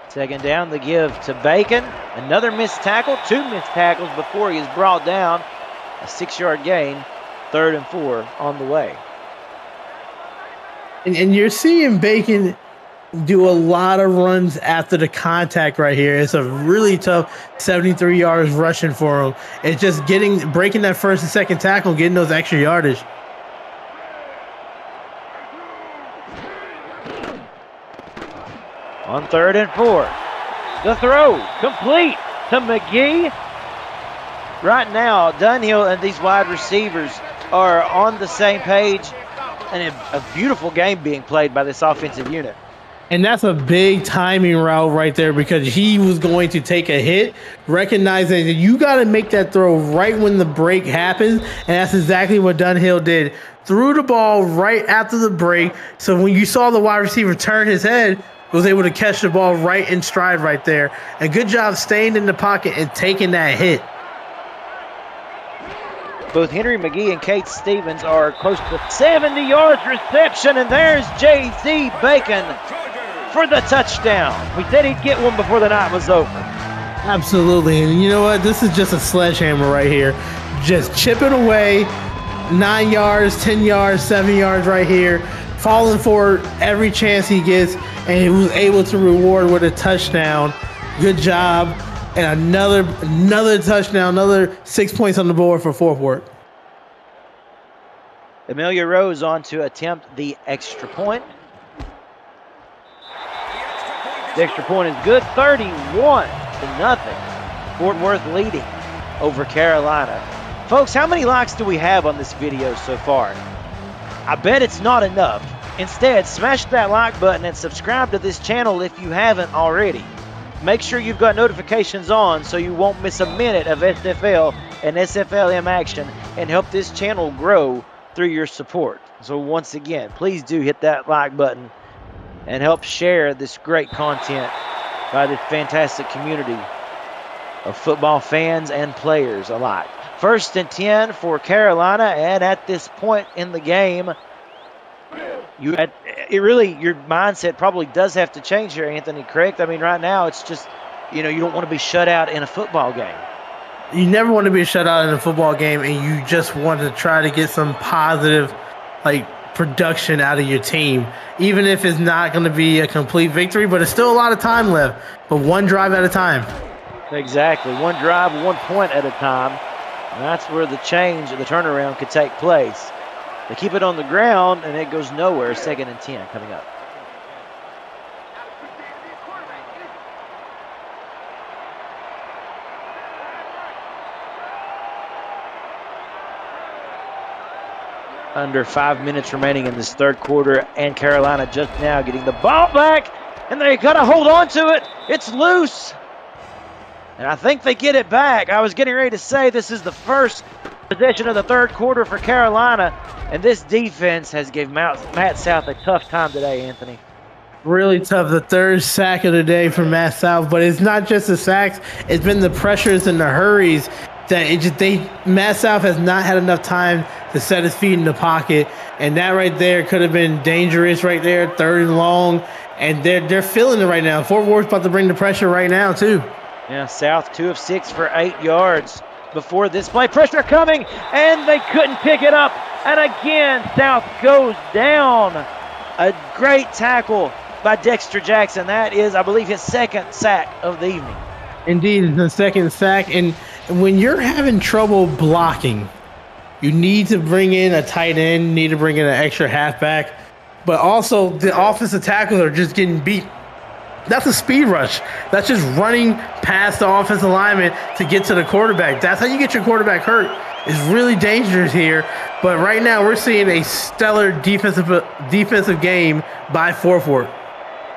Second down, the give to Bacon. Another missed tackle, 2 missed tackles before he is brought down. A 6-yard gain, 3rd and 4 on the way. And you're seeing Bacon do a lot of runs after the contact right here. It's a really tough 73 yards rushing for him. It's just breaking that first and second tackle, getting those extra yardage. On 3rd and 4. The throw complete to McGee. Right now, Dunhill and these wide receivers are on the same page, and a beautiful game being played by this offensive unit. And that's a big timing route right there because he was going to take a hit, recognizing that you got to make that throw right when the break happens. And that's exactly what Dunhill did. Threw the ball right after the break. So when you saw the wide receiver turn his head, was able to catch the ball right in stride right there. And good job staying in the pocket and taking that hit. Both Henry McGee and Kate Stevens are close to 70 yards reception, and there's J.Z. Bacon for the touchdown. We said he'd get one before the night was over. Absolutely, and you know what? This is just a sledgehammer right here. Just chipping away, 9 yards, 10 yards, 7 yards right here, falling for every chance he gets, and he was able to reward with a touchdown. Good job. And another touchdown, another 6 points on the board for Fort Worth. Amelia Rose on to attempt the extra point. The extra point is good, 31-0. Fort Worth leading over Carolina. Folks, how many likes do we have on this video so far? I bet it's not enough. Instead, smash that like button and subscribe to this channel if you haven't already. Make sure you've got notifications on so you won't miss a minute of SFL and SFLM action and help this channel grow through your support. So once again, please do hit that like button and help share this great content by this fantastic community of football fans and players alike. 1st and 10 for Carolina, and at this point in the game, your mindset probably does have to change here, Anthony, correct? I mean, right now it's just, you don't want to be shut out in a football game. You never want to be shut out in a football game, and you just want to try to get some positive, production out of your team, even if it's not going to be a complete victory, but it's still a lot of time left, but one drive at a time. Exactly. One drive, 1 point at a time. And that's where the change, the turnaround could take place. They keep it on the ground, and it goes nowhere. 2nd and 10 coming up. Under 5 minutes remaining in this third quarter, and Carolina just now getting the ball back, and they got to hold on to it. It's loose, and I think they get it back. I was getting ready to say this is the first possession of the third quarter for Carolina, and this defense has given Matt South a tough time today, Anthony. Really tough. The third sack of the day for Matt South, but it's not just the sacks. It's been the pressures and the hurries that Matt South has not had enough time to set his feet in the pocket, and that right there could have been dangerous right there, 3rd and long, and they're feeling it right now. Fort Worth's about to bring the pressure right now too. Yeah, South 2 of 6 for 8 yards before this play. Pressure coming, and they couldn't pick it up, and again South goes down. A great tackle by Dexter Jackson. That is, I believe, his 2nd sack of the evening. Indeed, it's the 2nd sack, and when you're having trouble blocking, you need to bring in a tight end, need to bring in an extra halfback, but also the offensive tackles are just getting beat. That's a speed rush. That's just running past the offensive lineman to get to the quarterback. That's how you get your quarterback hurt. It's really dangerous here, but right now we're seeing a stellar defensive game by Fort Worth.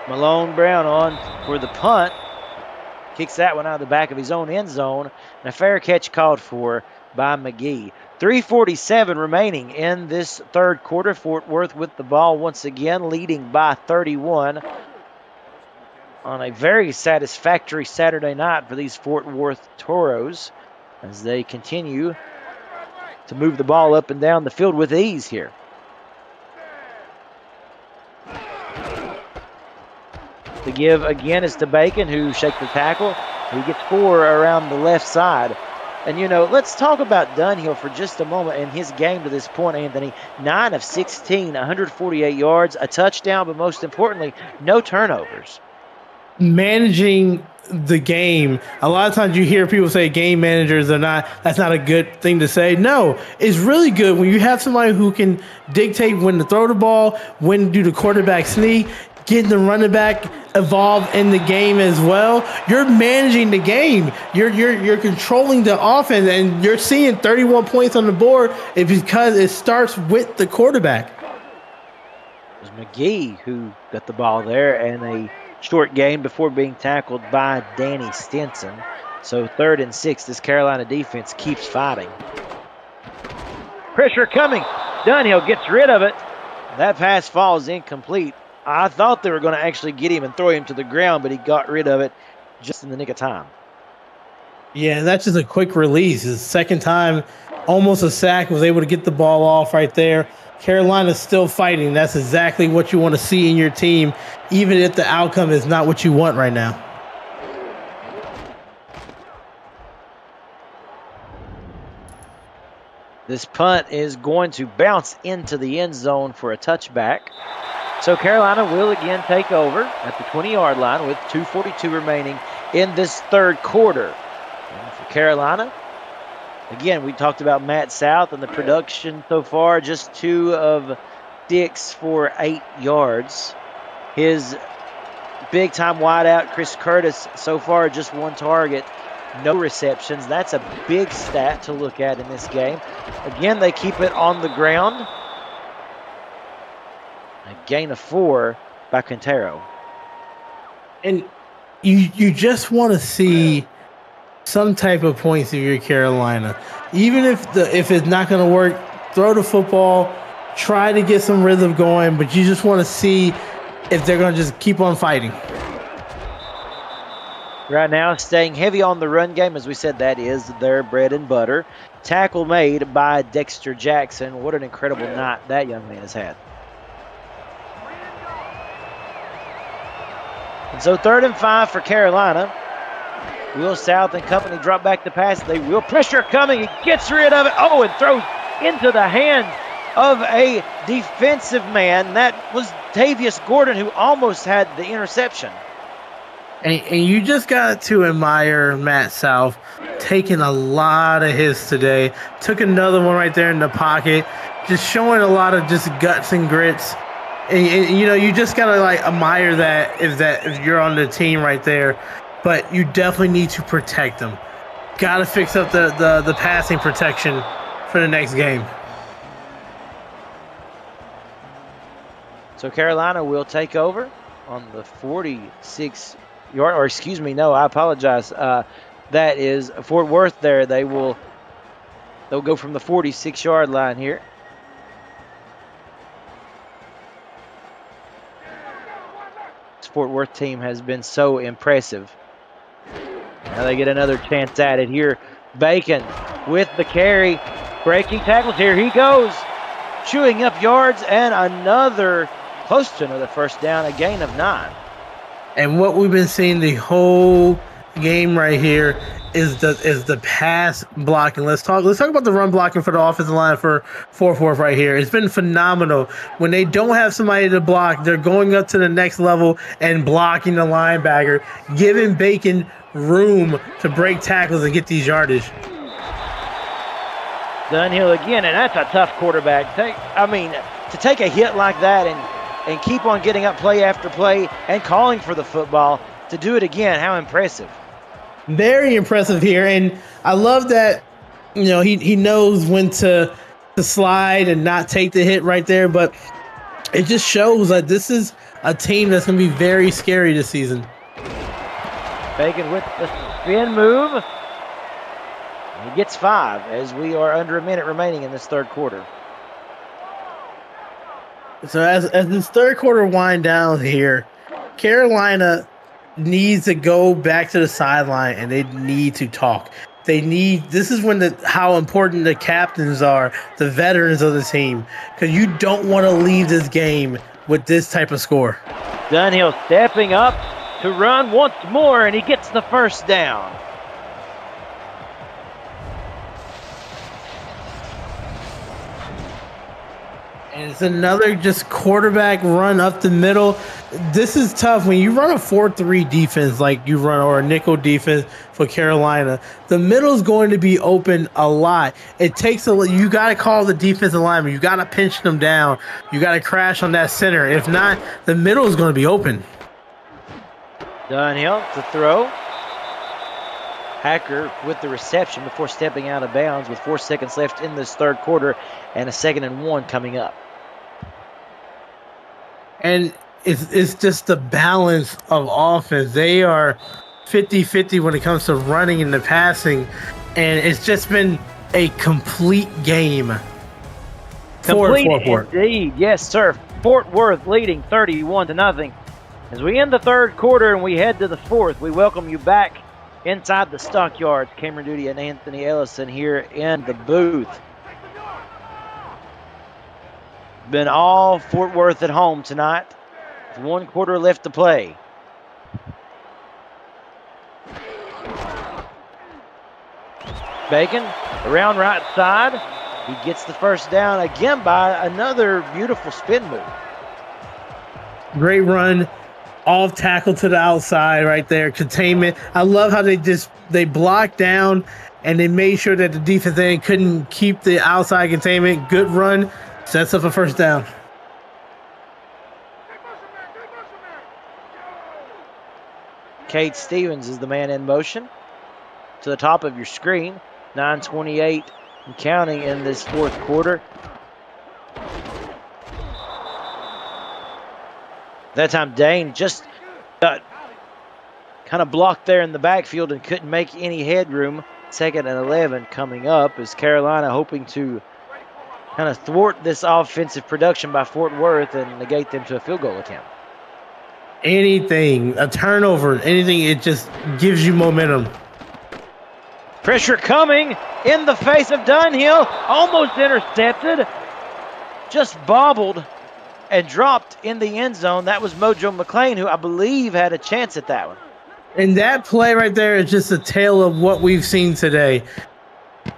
Malone Brown on for the punt. Kicks that one out of the back of his own end zone. And a fair catch called for by McGee. 3:47 remaining in this third quarter. Fort Worth with the ball once again, leading by 31 on a very satisfactory Saturday night for these Fort Worth Toros as they continue to move the ball up and down the field with ease here. The give again is to Bacon, who shakes the tackle. He gets 4 around the left side. And, let's talk about Dunhill for just a moment in his game to this point, Anthony. 9 of 16, 148 yards, a touchdown, but most importantly, no turnovers. Managing the game. A lot of times you hear people say game managers are that's not a good thing to say. No, it's really good when you have somebody who can dictate when to throw the ball, when to do the quarterback sneak, getting the running back involved in the game as well. You're managing the game. You're controlling the offense, and you're seeing 31 points on the board because it starts with the quarterback. It was McGee who got the ball there, and a short gain before being tackled by Danny Stinson. So 3rd and 6, this Carolina defense keeps fighting. Pressure coming. Dunhill gets rid of it. That pass falls incomplete. I thought they were going to actually get him and throw him to the ground, but he got rid of it just in the nick of time. Yeah, that's just a quick release. His second time, almost a sack, was able to get the ball off right there. Carolina's still fighting. That's exactly what you want to see in your team, even if the outcome is not what you want right now. This punt is going to bounce into the end zone for a touchback. So Carolina will again take over at the 20-yard line with 2:42 remaining in this 3rd quarter. And for Carolina, again, we talked about Matt South and the production so far, just 2 of 6 for 8 yards. His big-time wideout, Chris Curtis, so far just 1 target, no receptions. That's a big stat to look at in this game. Again, they keep it on the ground. A gain of 4 by Quintero. And you just want to see some type of points if you're Carolina. Even if it's not going to work, throw the football, try to get some rhythm going, but you just want to see if they're going to just keep on fighting. Right now, staying heavy on the run game. As we said, that is their bread and butter. Tackle made by Dexter Jackson. What an incredible night that young man has had. And so 3rd and 5 for Carolina. Will South and company drop back the pass. They will. Pressure coming. He gets rid of it. Oh, and throws into the hands of a defensive man. That was Tavius Gordon, who almost had the interception. And you just got to admire Matt South taking a lot of hits today. Took another one right there in the pocket. Just showing a lot of just guts and grits. And you know, you just got to like admire that if you're on the team right there. But you definitely need to protect them. Got to fix up the passing protection for the next game. So Carolina will take over on the 46-yard, or excuse me, no, I apologize. That is Fort Worth there. They'll go from the 46-yard line here. This Fort Worth team has been so impressive. Now they get another chance at it here. Bacon with the carry. Breaking tackles. Here he goes. Chewing up yards and close to another first down, a gain of 9. And what we've been seeing the whole game right here is the pass blocking. Let's talk about the run blocking for the offensive line for Fort Worth right here. It's been phenomenal. When they don't have somebody to block, they're going up to the next level and blocking the linebacker, giving Bacon room to break tackles and get these yardage. Dunhill again, and that's a tough quarterback. To take a hit like that and keep on getting up play after play and calling for the football, to do it again, how impressive. Very impressive here, and I love that, you know, he knows when to slide and not take the hit right there, but it just shows that this is a team that's going to be very scary this season. Bacon with the spin move. He gets 5 as we are under a minute remaining in this 3rd quarter. So as this 3rd quarter wind down here, Carolina needs to go back to the sideline and they need to talk. This is when how important the captains are, the veterans of the team, because you don't want to leave this game with this type of score. Dunhill stepping up to run once more, and he gets the first down. And it's another just quarterback run up the middle. This is tough. When you run a 4-3 defense like you run, or a nickel defense for Carolina, the middle is going to be open a lot. It takes you got to call the defensive lineman. You got to pinch them down. You got to crash on that center. If not, the middle is going to be open. Dunhill to throw. Hacker with the reception before stepping out of bounds with 4 seconds left in this 3rd quarter and a 2nd and 1 coming up. And it's just the balance of offense. They are 50-50 when it comes to running and the passing, and it's just been a complete game. Complete indeed, yes, sir. Fort Worth leading 31-0. As we end the third quarter and we head to the fourth, we welcome you back inside the stockyards. Cameron Duty and Anthony Ellison here in the booth. Been all Fort Worth at home tonight. With 1 quarter left to play. Bacon around right side. He gets the first down again by another beautiful spin move. Great run, off tackle to the outside right there. Containment. I love how they blocked down and they made sure that the defense end couldn't keep the outside containment. Good run, sets up a first down. Cade Stevens is the man in motion to the top of your screen. 9:28 and counting in this fourth quarter. That time Dane just got kind of blocked there in the backfield and couldn't make any headroom. 2nd and 11 coming up as Carolina hoping to kind of thwart this offensive production by Fort Worth and negate them to a field goal attempt. Anything, a turnover, anything, it just gives you momentum. Pressure coming in the face of Dunhill. Almost intercepted. Just bobbled and dropped in the end zone. That was Mojo McClain, who I believe had a chance at that one. And that play right there is just a tale of what we've seen today.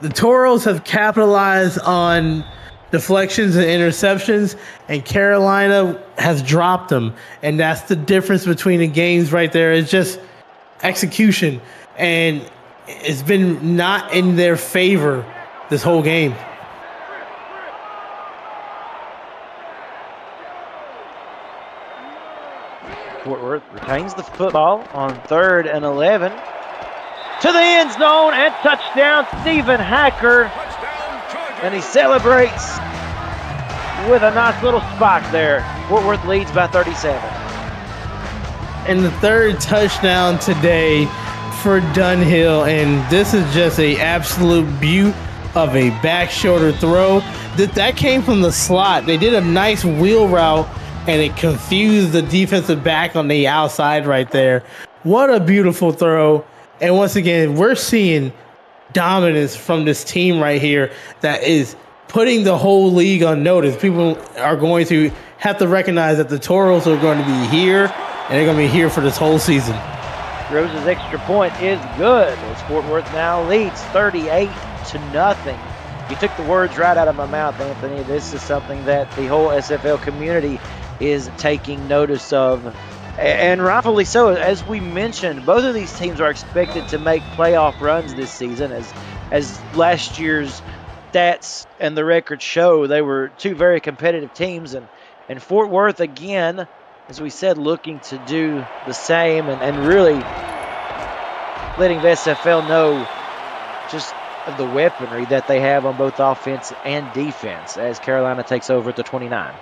The Toros have capitalized on deflections and interceptions, and Carolina has dropped them. And that's the difference between the games right there. It's just execution. And it's been not in their favor this whole game. Fort Worth retains the football on 3rd and 11. To the end zone and touchdown, Stephen Hacker. And he celebrates with a nice little spike there. Fort Worth leads by 37. And the third touchdown today for Dunhill, and this is just a absolute beaut of a back shoulder throw. That came from the slot. They did a nice wheel route, and it confused the defensive back on the outside right there. What a beautiful throw. And once again, we're seeing dominance from this team right here that is putting the whole league on notice. People are going to have to recognize that the Toros are going to be here, and they're going to be here for this whole season. Rose's extra point is good as Fort Worth now leads 38-0. You took the words right out of my mouth, Anthony. This is something that the whole SFL community is taking notice of, and rightfully so. As we mentioned, both of these teams are expected to make playoff runs this season, as last year's stats and the records show. They were two very competitive teams, and Fort Worth, again, as we said, looking to do the same and really letting the SFL know just of the weaponry that they have on both offense and defense as Carolina takes over at the 29.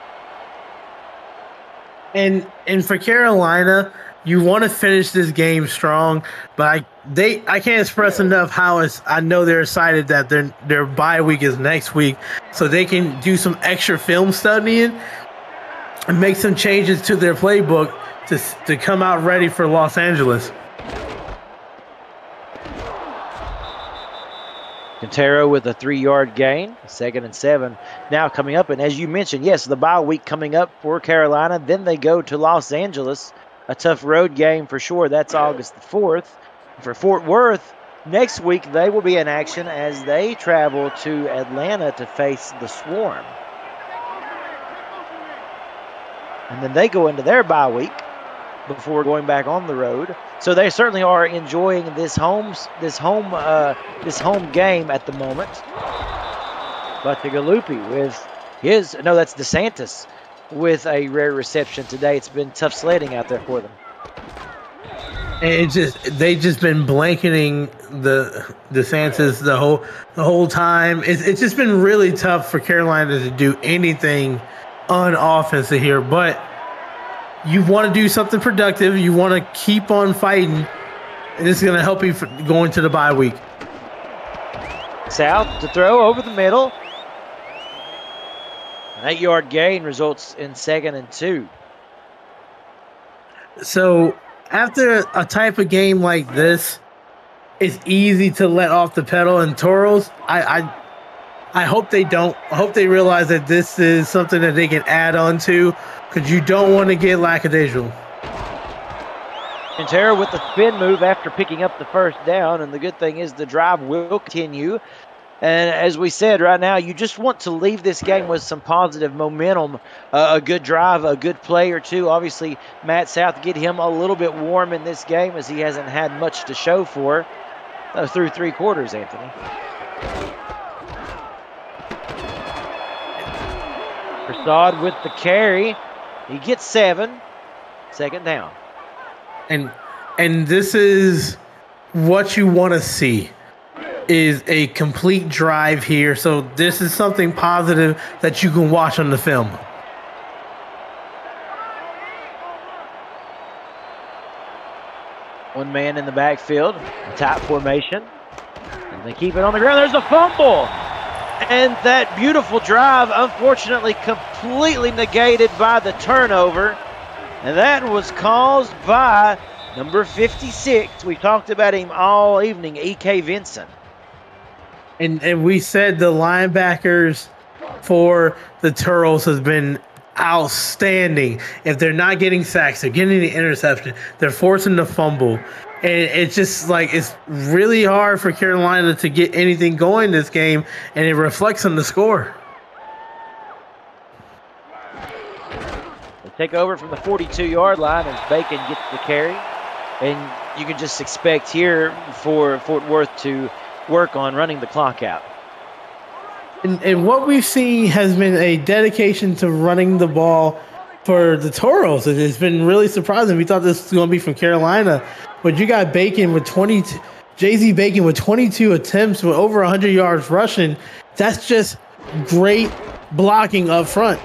And for Carolina, you want to finish this game strong, but I can't express enough how I know they're excited that their bye week is next week, so they can do some extra film studying and make some changes to their playbook to come out ready for Los Angeles. Quintero with a 3-yard gain, 2nd and 7 now coming up. And as you mentioned, yes, the bye week coming up for Carolina. Then they go to Los Angeles, a tough road game for sure. That's August the 4th. For Fort Worth, next week they will be in action as they travel to Atlanta to face the Swarm. And then they go into their bye week before going back on the road. So they certainly are enjoying this home game at the moment. Batigalupi with that's DeSantis with a rare reception today. It's been tough sledding out there for them. And they've just been blanketing the DeSantis the whole time. It's just been really tough for Carolina to do anything on offense here. But you want to do something productive. You want to keep on fighting. And this is going to help you going to the bye week. South to throw over the middle. An 8-yard gain results in 2nd and 2. So after a type of game like this, it's easy to let off the pedal. And Toros, I hope they don't. I hope they realize that this is something that they can add on to, because you don't want to get lackadaisical. Quintero with the spin move after picking up the first down, and the good thing is the drive will continue. And as we said, right now, you just want to leave this game with some positive momentum, a good drive, a good play or two. Obviously, Matt South, get him a little bit warm in this game, as he hasn't had much to show for through 3 quarters, Anthony. Prasad with the carry. He gets 7. 2nd down. And this is what you want to see, is a complete drive here. So this is something positive that you can watch on the film. One man in the backfield, tight formation. And they keep it on the ground. There's a fumble. And that beautiful drive, unfortunately, completely negated by the turnover. And that was caused by number 56. We talked about him all evening, E.K. Vincent. And we said the linebackers for the Turtles has been outstanding. If they're not getting sacks, they're getting the interception, they're forcing the fumble. And it's just like, it's really hard for Carolina to get anything going this game, and it reflects on the score. They take over from the 42-yard line as Bacon gets the carry. And you can just expect here for Fort Worth to work on running the clock out. And what we've seen has been a dedication to running the ball for the Toros. It's been really surprising. We thought this was going to be from Carolina, but you got Bacon with Jay-Z Bacon with 22 attempts with over 100 yards rushing. That's just great blocking up front.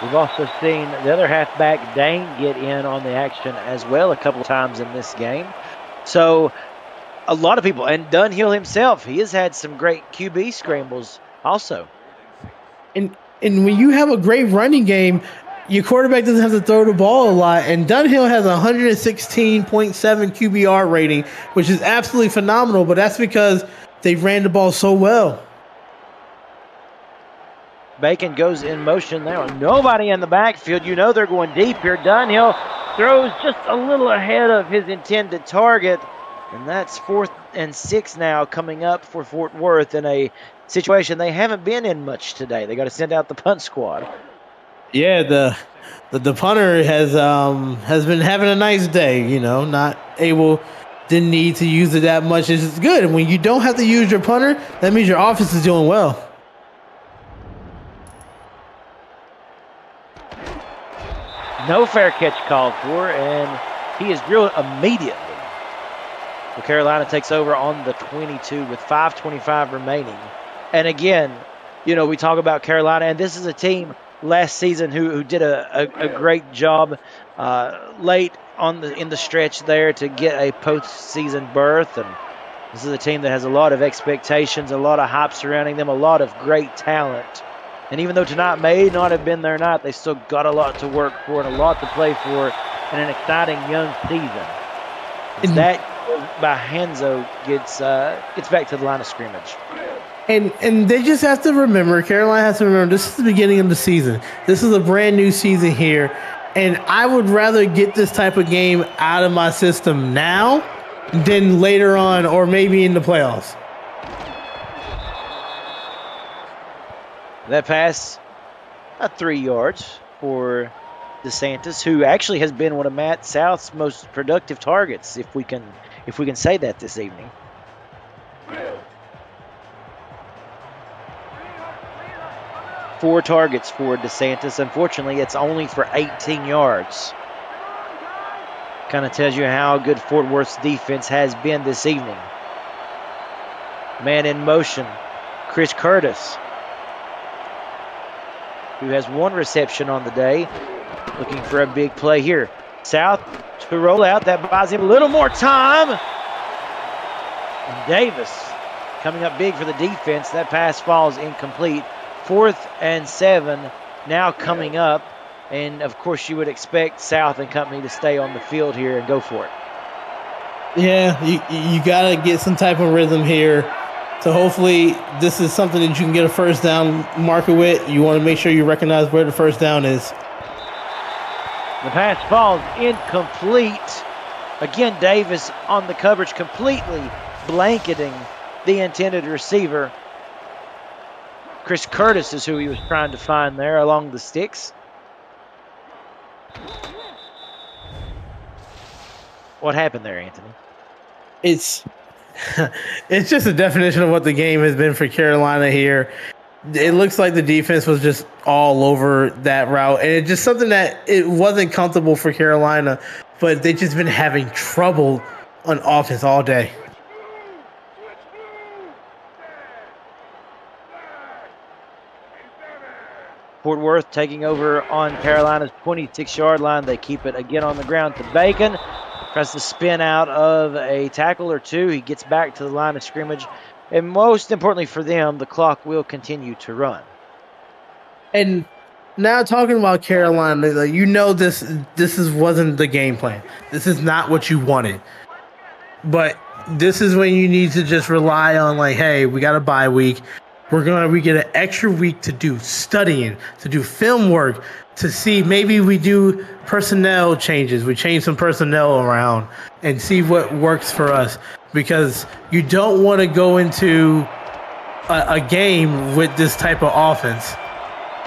We've also seen the other halfback, Dane, get in on the action as well a couple of times in this game. So a lot of people, and Dunhill himself, he has had some great QB scrambles also. And when you have a great running game, your quarterback doesn't have to throw the ball a lot. And Dunhill has a 116.7 QBR rating, which is absolutely phenomenal, but that's because they ran the ball so well. Bacon goes in motion there. Nobody in the backfield. You know they're going deep here. Dunhill throws just a little ahead of his intended target. And that's 4th and 6 now coming up for Fort Worth in a situation they haven't been in much today. They got to send out the punt squad. Yeah, the punter has been having a nice day, didn't need to use it that much. It's good. And when you don't have to use your punter, that means your offense is doing well. No fair catch called for, and he is drilled immediately. So Carolina takes over on the 22 with 5:25 remaining. And again, we talk about Carolina, and this is a team last season who did a great job late in the stretch there to get a postseason berth. And this is a team that has a lot of expectations, a lot of hype surrounding them, a lot of great talent. And even though tonight may not have been their night, they still got a lot to work for and a lot to play for in an exciting young season. That by Hanzo gets back to the line of scrimmage. And they just have to remember, Carolina has to remember, this is the beginning of the season. This is a brand new season here. And I would rather get this type of game out of my system now than later on or maybe in the playoffs. That pass, 3 yards for DeSantis, who actually has been one of Matt South's most productive targets, if we can say that this evening. Four targets for DeSantis. Unfortunately, it's only for 18 yards. Kind of tells you how good Fort Worth's defense has been this evening. Man in motion, Chris Curtis, who has 1 reception on the day. looking for a big play here. South to roll out. That buys him a little more time. And Davis coming up big for the defense. That pass falls incomplete. 4th and 7 now coming up. And, of course, you would expect South and company to stay on the field here and go for it. Yeah, you got to get some type of rhythm here. So hopefully this is something that you can get a first down marker with. You want to make sure you recognize where the first down is. The pass falls incomplete. Again, Davis on the coverage, completely blanketing the intended receiver. Chris Curtis is who he was trying to find there along the sticks. What happened there, Anthony? It's just a definition of what the game has been for Carolina here. It looks like the defense was just all over that route, and it's just something that it wasn't comfortable for Carolina, but they've just been having trouble on offense all day. Fort Worth taking over on Carolina's 26-yard line. They keep it again on the ground to Bacon. Tries to spin out of a tackle or two. He gets back to the line of scrimmage. And most importantly for them, the clock will continue to run. And now talking about Carolina, you know this wasn't the game plan. This is not what you wanted. But this is when you need to just rely on, like, hey, we got a bye week. We get an extra week to do studying, to do film work, to see maybe we do personnel changes. We change some personnel around and see what works for us, because you don't want to go into a game with this type of offense.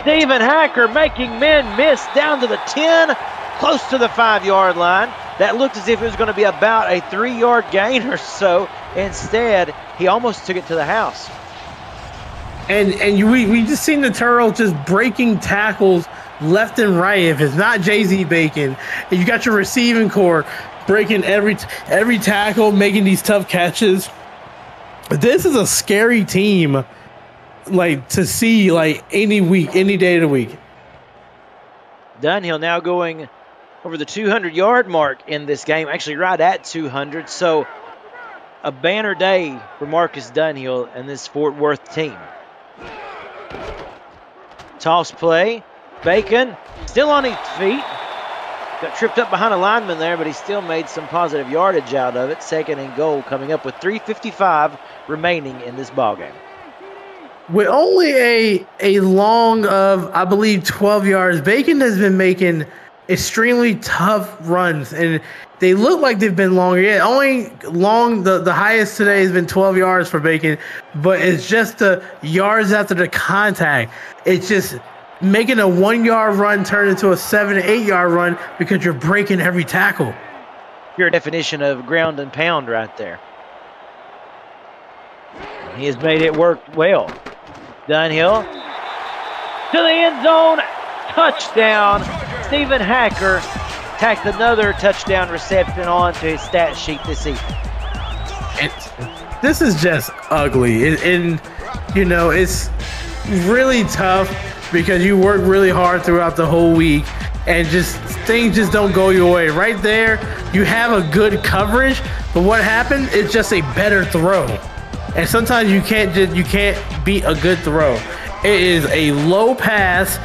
Stephen Hacker making men miss down to the 10, close to the 5-yard line. That looked as if it was going to be about a 3-yard gain or so. Instead, he almost took it to the house. And we just seen the Turtle just breaking tackles left and right. If it's not Jay-Z Bacon, and you got your receiving core breaking every tackle, making these tough catches. This is a scary team, like, to see, like, any week, any day of the week. Dunhill now going over the 200-yard mark in this game, actually right at 200. So a banner day for Marcus Dunhill and this Fort Worth team. Toss play. Bacon still on his feet. Got tripped up behind a lineman there, but he still made some positive yardage out of it. 2nd and goal coming up with 3:55 remaining in this ballgame. With only a long of, I believe, 12 yards, Bacon has been making extremely tough runs, and they look like they've been longer. Yeah, only long, the highest today has been 12 yards for Bacon, but it's just the yards after the contact. It's just making a 1-yard run turn into a 7 to 8-yard run because you're breaking every tackle. Your definition of ground and pound right there. He has made it work well. Dunhill to the end zone. Touchdown. Stephen Hacker tacked another touchdown reception onto his stat sheet this season. This is just ugly. And you know, it's really tough because you work really hard throughout the whole week, and just things just don't go your way. Right there, you have a good coverage, but what happened? It's just a better throw. And sometimes you can't beat a good throw. It is a low pass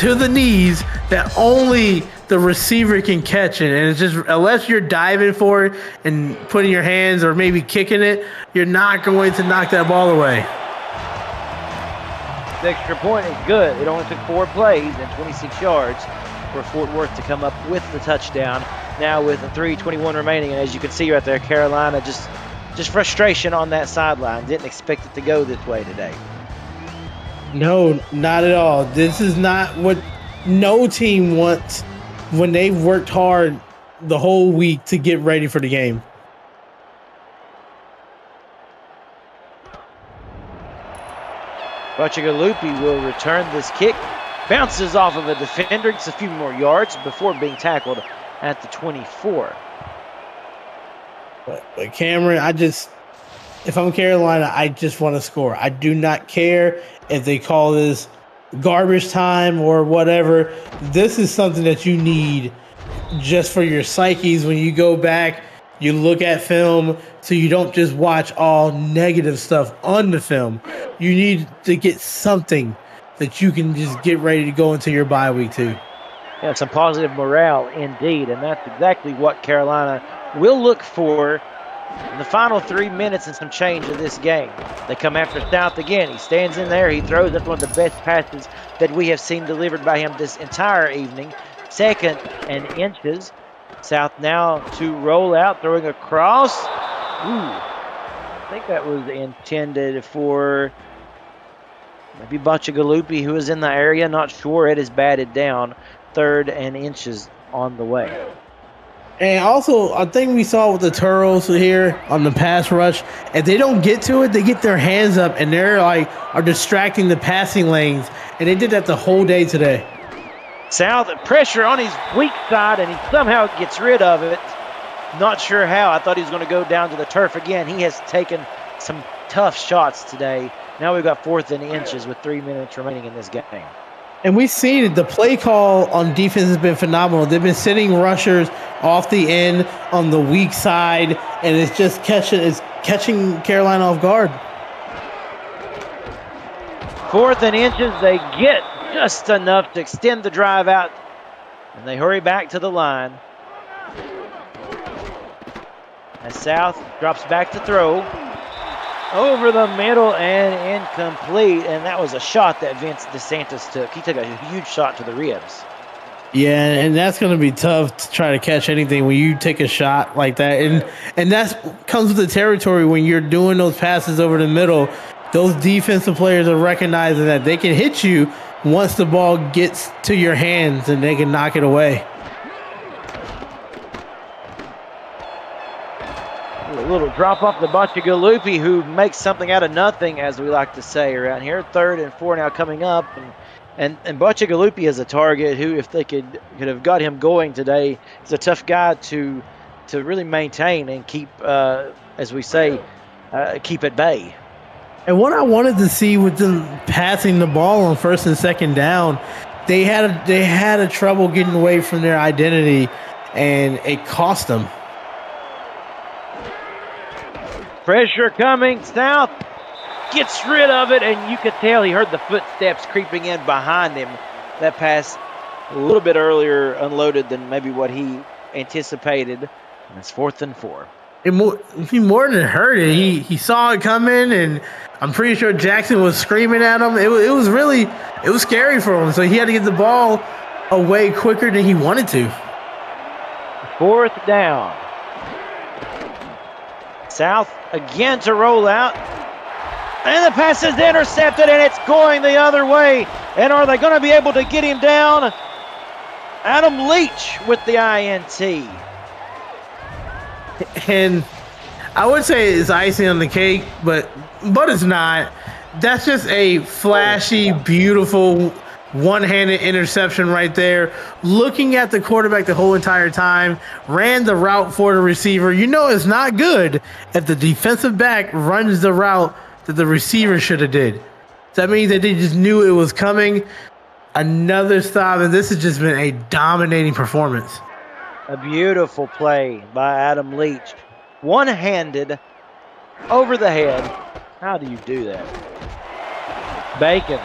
to the knees that only the receiver can catch it. And it's just, unless you're diving for it and putting your hands or maybe kicking it, you're not going to knock that ball away. The extra point is good. It only took 4 plays and 26 yards for Fort Worth to come up with the touchdown. Now with 3:21 remaining, and as you can see right there, Carolina just frustration on that sideline. Didn't expect it to go this way today. No, not at all. This is not what no team wants when they've worked hard the whole week to get ready for the game. Bachagalupi will return this kick. Bounces off of a defender. Gets a few more yards before being tackled at the 24. But Cameron, if I'm Carolina, I just want to score. I do not care if they call this garbage time or whatever. This is something that you need just for your psyches when you go back, you look at film, so you don't just watch all negative stuff on the film. You need to get something that you can just get ready to go into your bye week too. Yeah, some positive morale indeed, and that's exactly what Carolina will look for in the final 3 minutes and some change of this game. They come after South again. He stands in there. He throws. That's one of the best passes that we have seen delivered by him this entire evening. 2nd and inches. South now to roll out, throwing across. I think that was intended for maybe Bachagalupi, who is in the area. Not sure. It is batted down. 3rd and inches on the way. And also, I think we saw with the Turtles here on the pass rush, if they don't get to it, they get their hands up and they're like are distracting the passing lanes. And they did that the whole day today. South pressure on his weak side, and he somehow gets rid of it. Not sure how. I thought he was going to go down to the turf again. He has taken some tough shots today. Now we've got 4th and inches with 3 minutes remaining in this game. And we've seen it. The play call on defense has been phenomenal. They've been sitting rushers off the end on the weak side, and it's just catching Carolina off guard. 4th and inches. They get just enough to extend the drive out, and they hurry back to the line. As South drops back to throw. Over the middle and incomplete. And that was a shot that Vince DeSantis took. He took a huge shot to the ribs. Yeah, and that's going to be tough to try to catch anything when you take a shot like that. And that comes with the territory when you're doing those passes over the middle. Those defensive players are recognizing that they can hit you once the ball gets to your hands and they can knock it away. A little drop off the Bachagalupi, who makes something out of nothing, as we like to say around here. 3rd and 4 now coming up. And Bachagalupi is a target who, if they could have got him going today, is a tough guy to really maintain and keep, as we say, keep at bay. And what I wanted to see with them passing the ball on 1st and 2nd down, they had a trouble getting away from their identity, and it cost them. Pressure coming. South gets rid of it, and you could tell he heard the footsteps creeping in behind him. That pass a little bit earlier unloaded than maybe what he anticipated. And it's 4th and 4. He more than heard it. He saw it coming, and I'm pretty sure Jackson was screaming at him. It was scary for him, so he had to get the ball away quicker than he wanted to. 4th down. South again to roll out. And the pass is intercepted, and it's going the other way. And are they going to be able to get him down? Adam Leach with the INT. And I would say it's icing on the cake, but it's not. That's just a flashy, beautiful, one-handed interception right there. Looking at the quarterback the whole entire time, ran the route for the receiver. You know it's not good if the defensive back runs the route that the receiver should have did. That means that they just knew it was coming. Another stop, and this has just been a dominating performance. A beautiful play by Adam Leach. One-handed, over the head. How do you do that? Bacon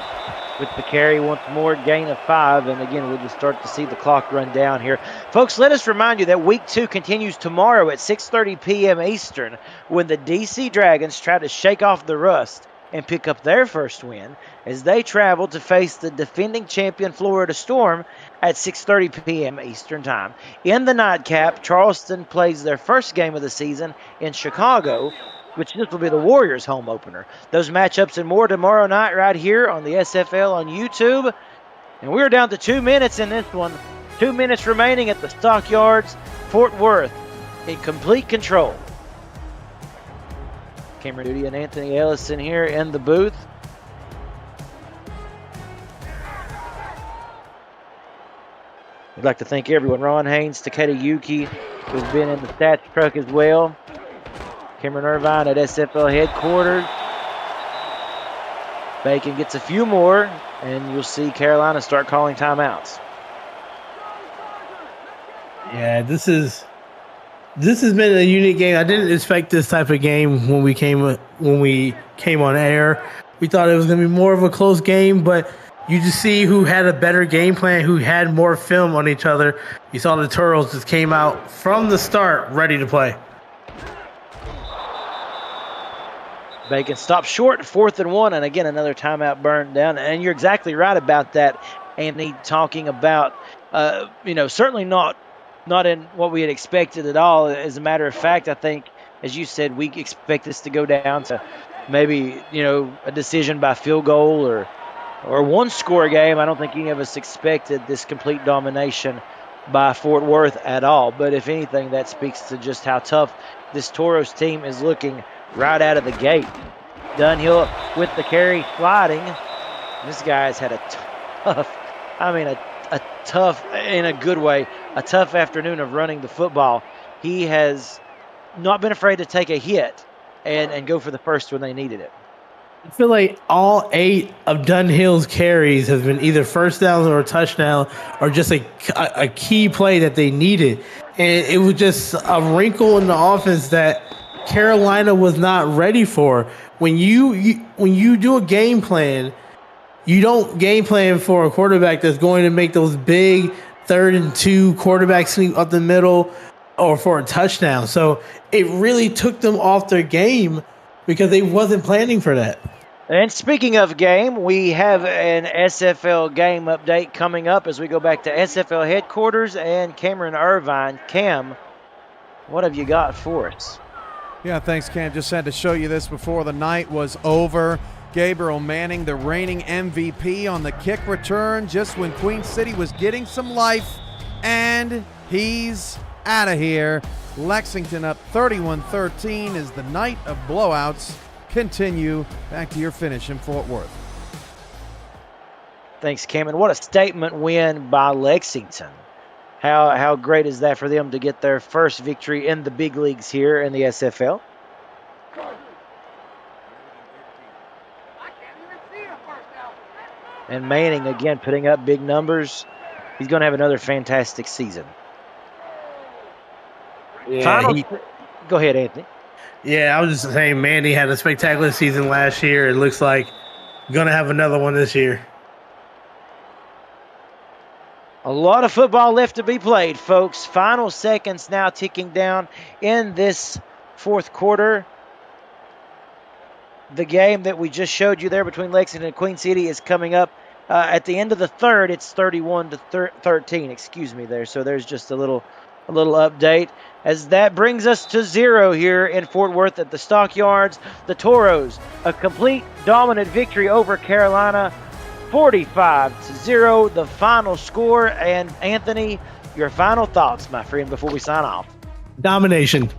with the carry once more, gain of 5. And again, we'll just start to see the clock run down here. Folks, let us remind you that Week 2 continues tomorrow at 6:30 p.m. Eastern when the DC Dragons try to shake off the rust and pick up their first win as they travel to face the defending champion Florida Storm at 6:30 p.m. Eastern Time. In the nightcap, Charleston plays their first game of the season in Chicago, which this will be the Warriors' home opener. Those matchups and more tomorrow night right here on the SFL on YouTube. And we're down to 2 minutes in this one. 2 minutes remaining at the Stockyards, Fort Worth, in complete control. Cameron Duty and Anthony Ellison here in the booth. We'd like to thank everyone. Ron Haynes, Takeda Yuki, who's been in the stats truck as well. Cameron Irvine at SFL headquarters. Bacon gets a few more, and you'll see Carolina start calling timeouts. Yeah, this has been a unique game. I didn't expect this type of game when we came on air. We thought it was going to be more of a close game, but you just see who had a better game plan, who had more film on each other. You saw the Turtles just came out from the start ready to play. Bacon stopped short, 4th and 1, and again another timeout burned down. And you're exactly right about that, Anthony, talking about certainly not in what we had expected at all. As a matter of fact, I think, as you said, we expect this to go down to maybe a decision by field goal or one-score game. I don't think any of us expected this complete domination by Fort Worth at all. But if anything, that speaks to just how tough this Toros team is looking right out of the gate. Dunhill with the carry, sliding. This guy's had a tough, in a good way, a tough afternoon of running the football. He has not been afraid to take a hit and go for the first when they needed it. I feel like all 8 of Dunhill's carries has been either first downs or a touchdown or just a key play that they needed. And it was just a wrinkle in the offense that Carolina was not ready for. When you do a game plan, you don't game plan for a quarterback that's going to make those big 3rd and 2 quarterback sweep up the middle or for a touchdown. So it really took them off their game because they wasn't planning for that. And speaking of game, we have an SFL game update coming up as we go back to SFL headquarters and Cameron Irvine. Cam, what have you got for us? Yeah, thanks, Cam. Just had to show you this before the night was over. Gabriel Manning, the reigning MVP on the kick return just when Queen City was getting some life, and he's out of here. Lexington up 31-13 as the night of blowouts continue. Back to your finish in Fort Worth. Thanks, Cameron. What a statement win by Lexington. How great is that for them to get their first victory in the big leagues here in the SFL? And Manning, again, putting up big numbers. He's going to have another fantastic season. Yeah, Go ahead, Anthony. Yeah, I was just saying Mandy had a spectacular season last year. It looks like going to have another one this year. A lot of football left to be played, folks. Final seconds now ticking down in this 4th quarter. The game that we just showed you there between Lexington and Queen City is coming up at the end of the 3rd. It's 31-13. Excuse me there. So there's just a little update as that brings us to 0 here in Fort Worth at the Stockyards. The Toros, a complete dominant victory over Carolina, 45-0, the final score. And Anthony, your final thoughts, my friend, before we sign off. Domination.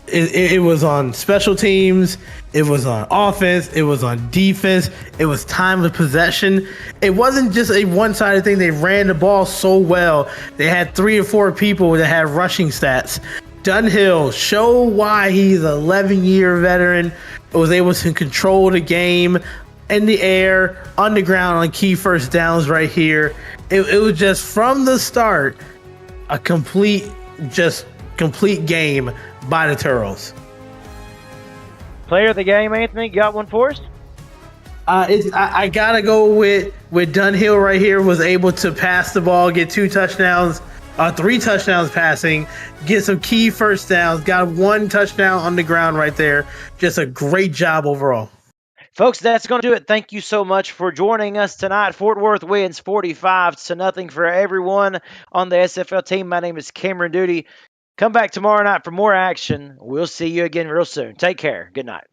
It was on special teams. It was on offense. It was on defense. It was time of possession. It wasn't just a one-sided thing. They ran the ball so well. They had 3 or 4 people that had rushing stats. Dunhill, show why he's an 11-year veteran, was able to control the game in the air, on the ground, on key first downs right here. It was just from the start a complete game by the Turtles. Player of the game, Anthony, got one for us? I gotta go with Dunhill right here. Was able to pass the ball, get 2 touchdowns, 3 touchdowns passing, get some key first downs, got 1 touchdown on the ground right there. Just a great job overall. Folks, that's going to do it. Thank you so much for joining us tonight. Fort Worth wins 45-0 for everyone on the SFL team. My name is Cameron Duty. Come back tomorrow night for more action. We'll see you again real soon. Take care. Good night.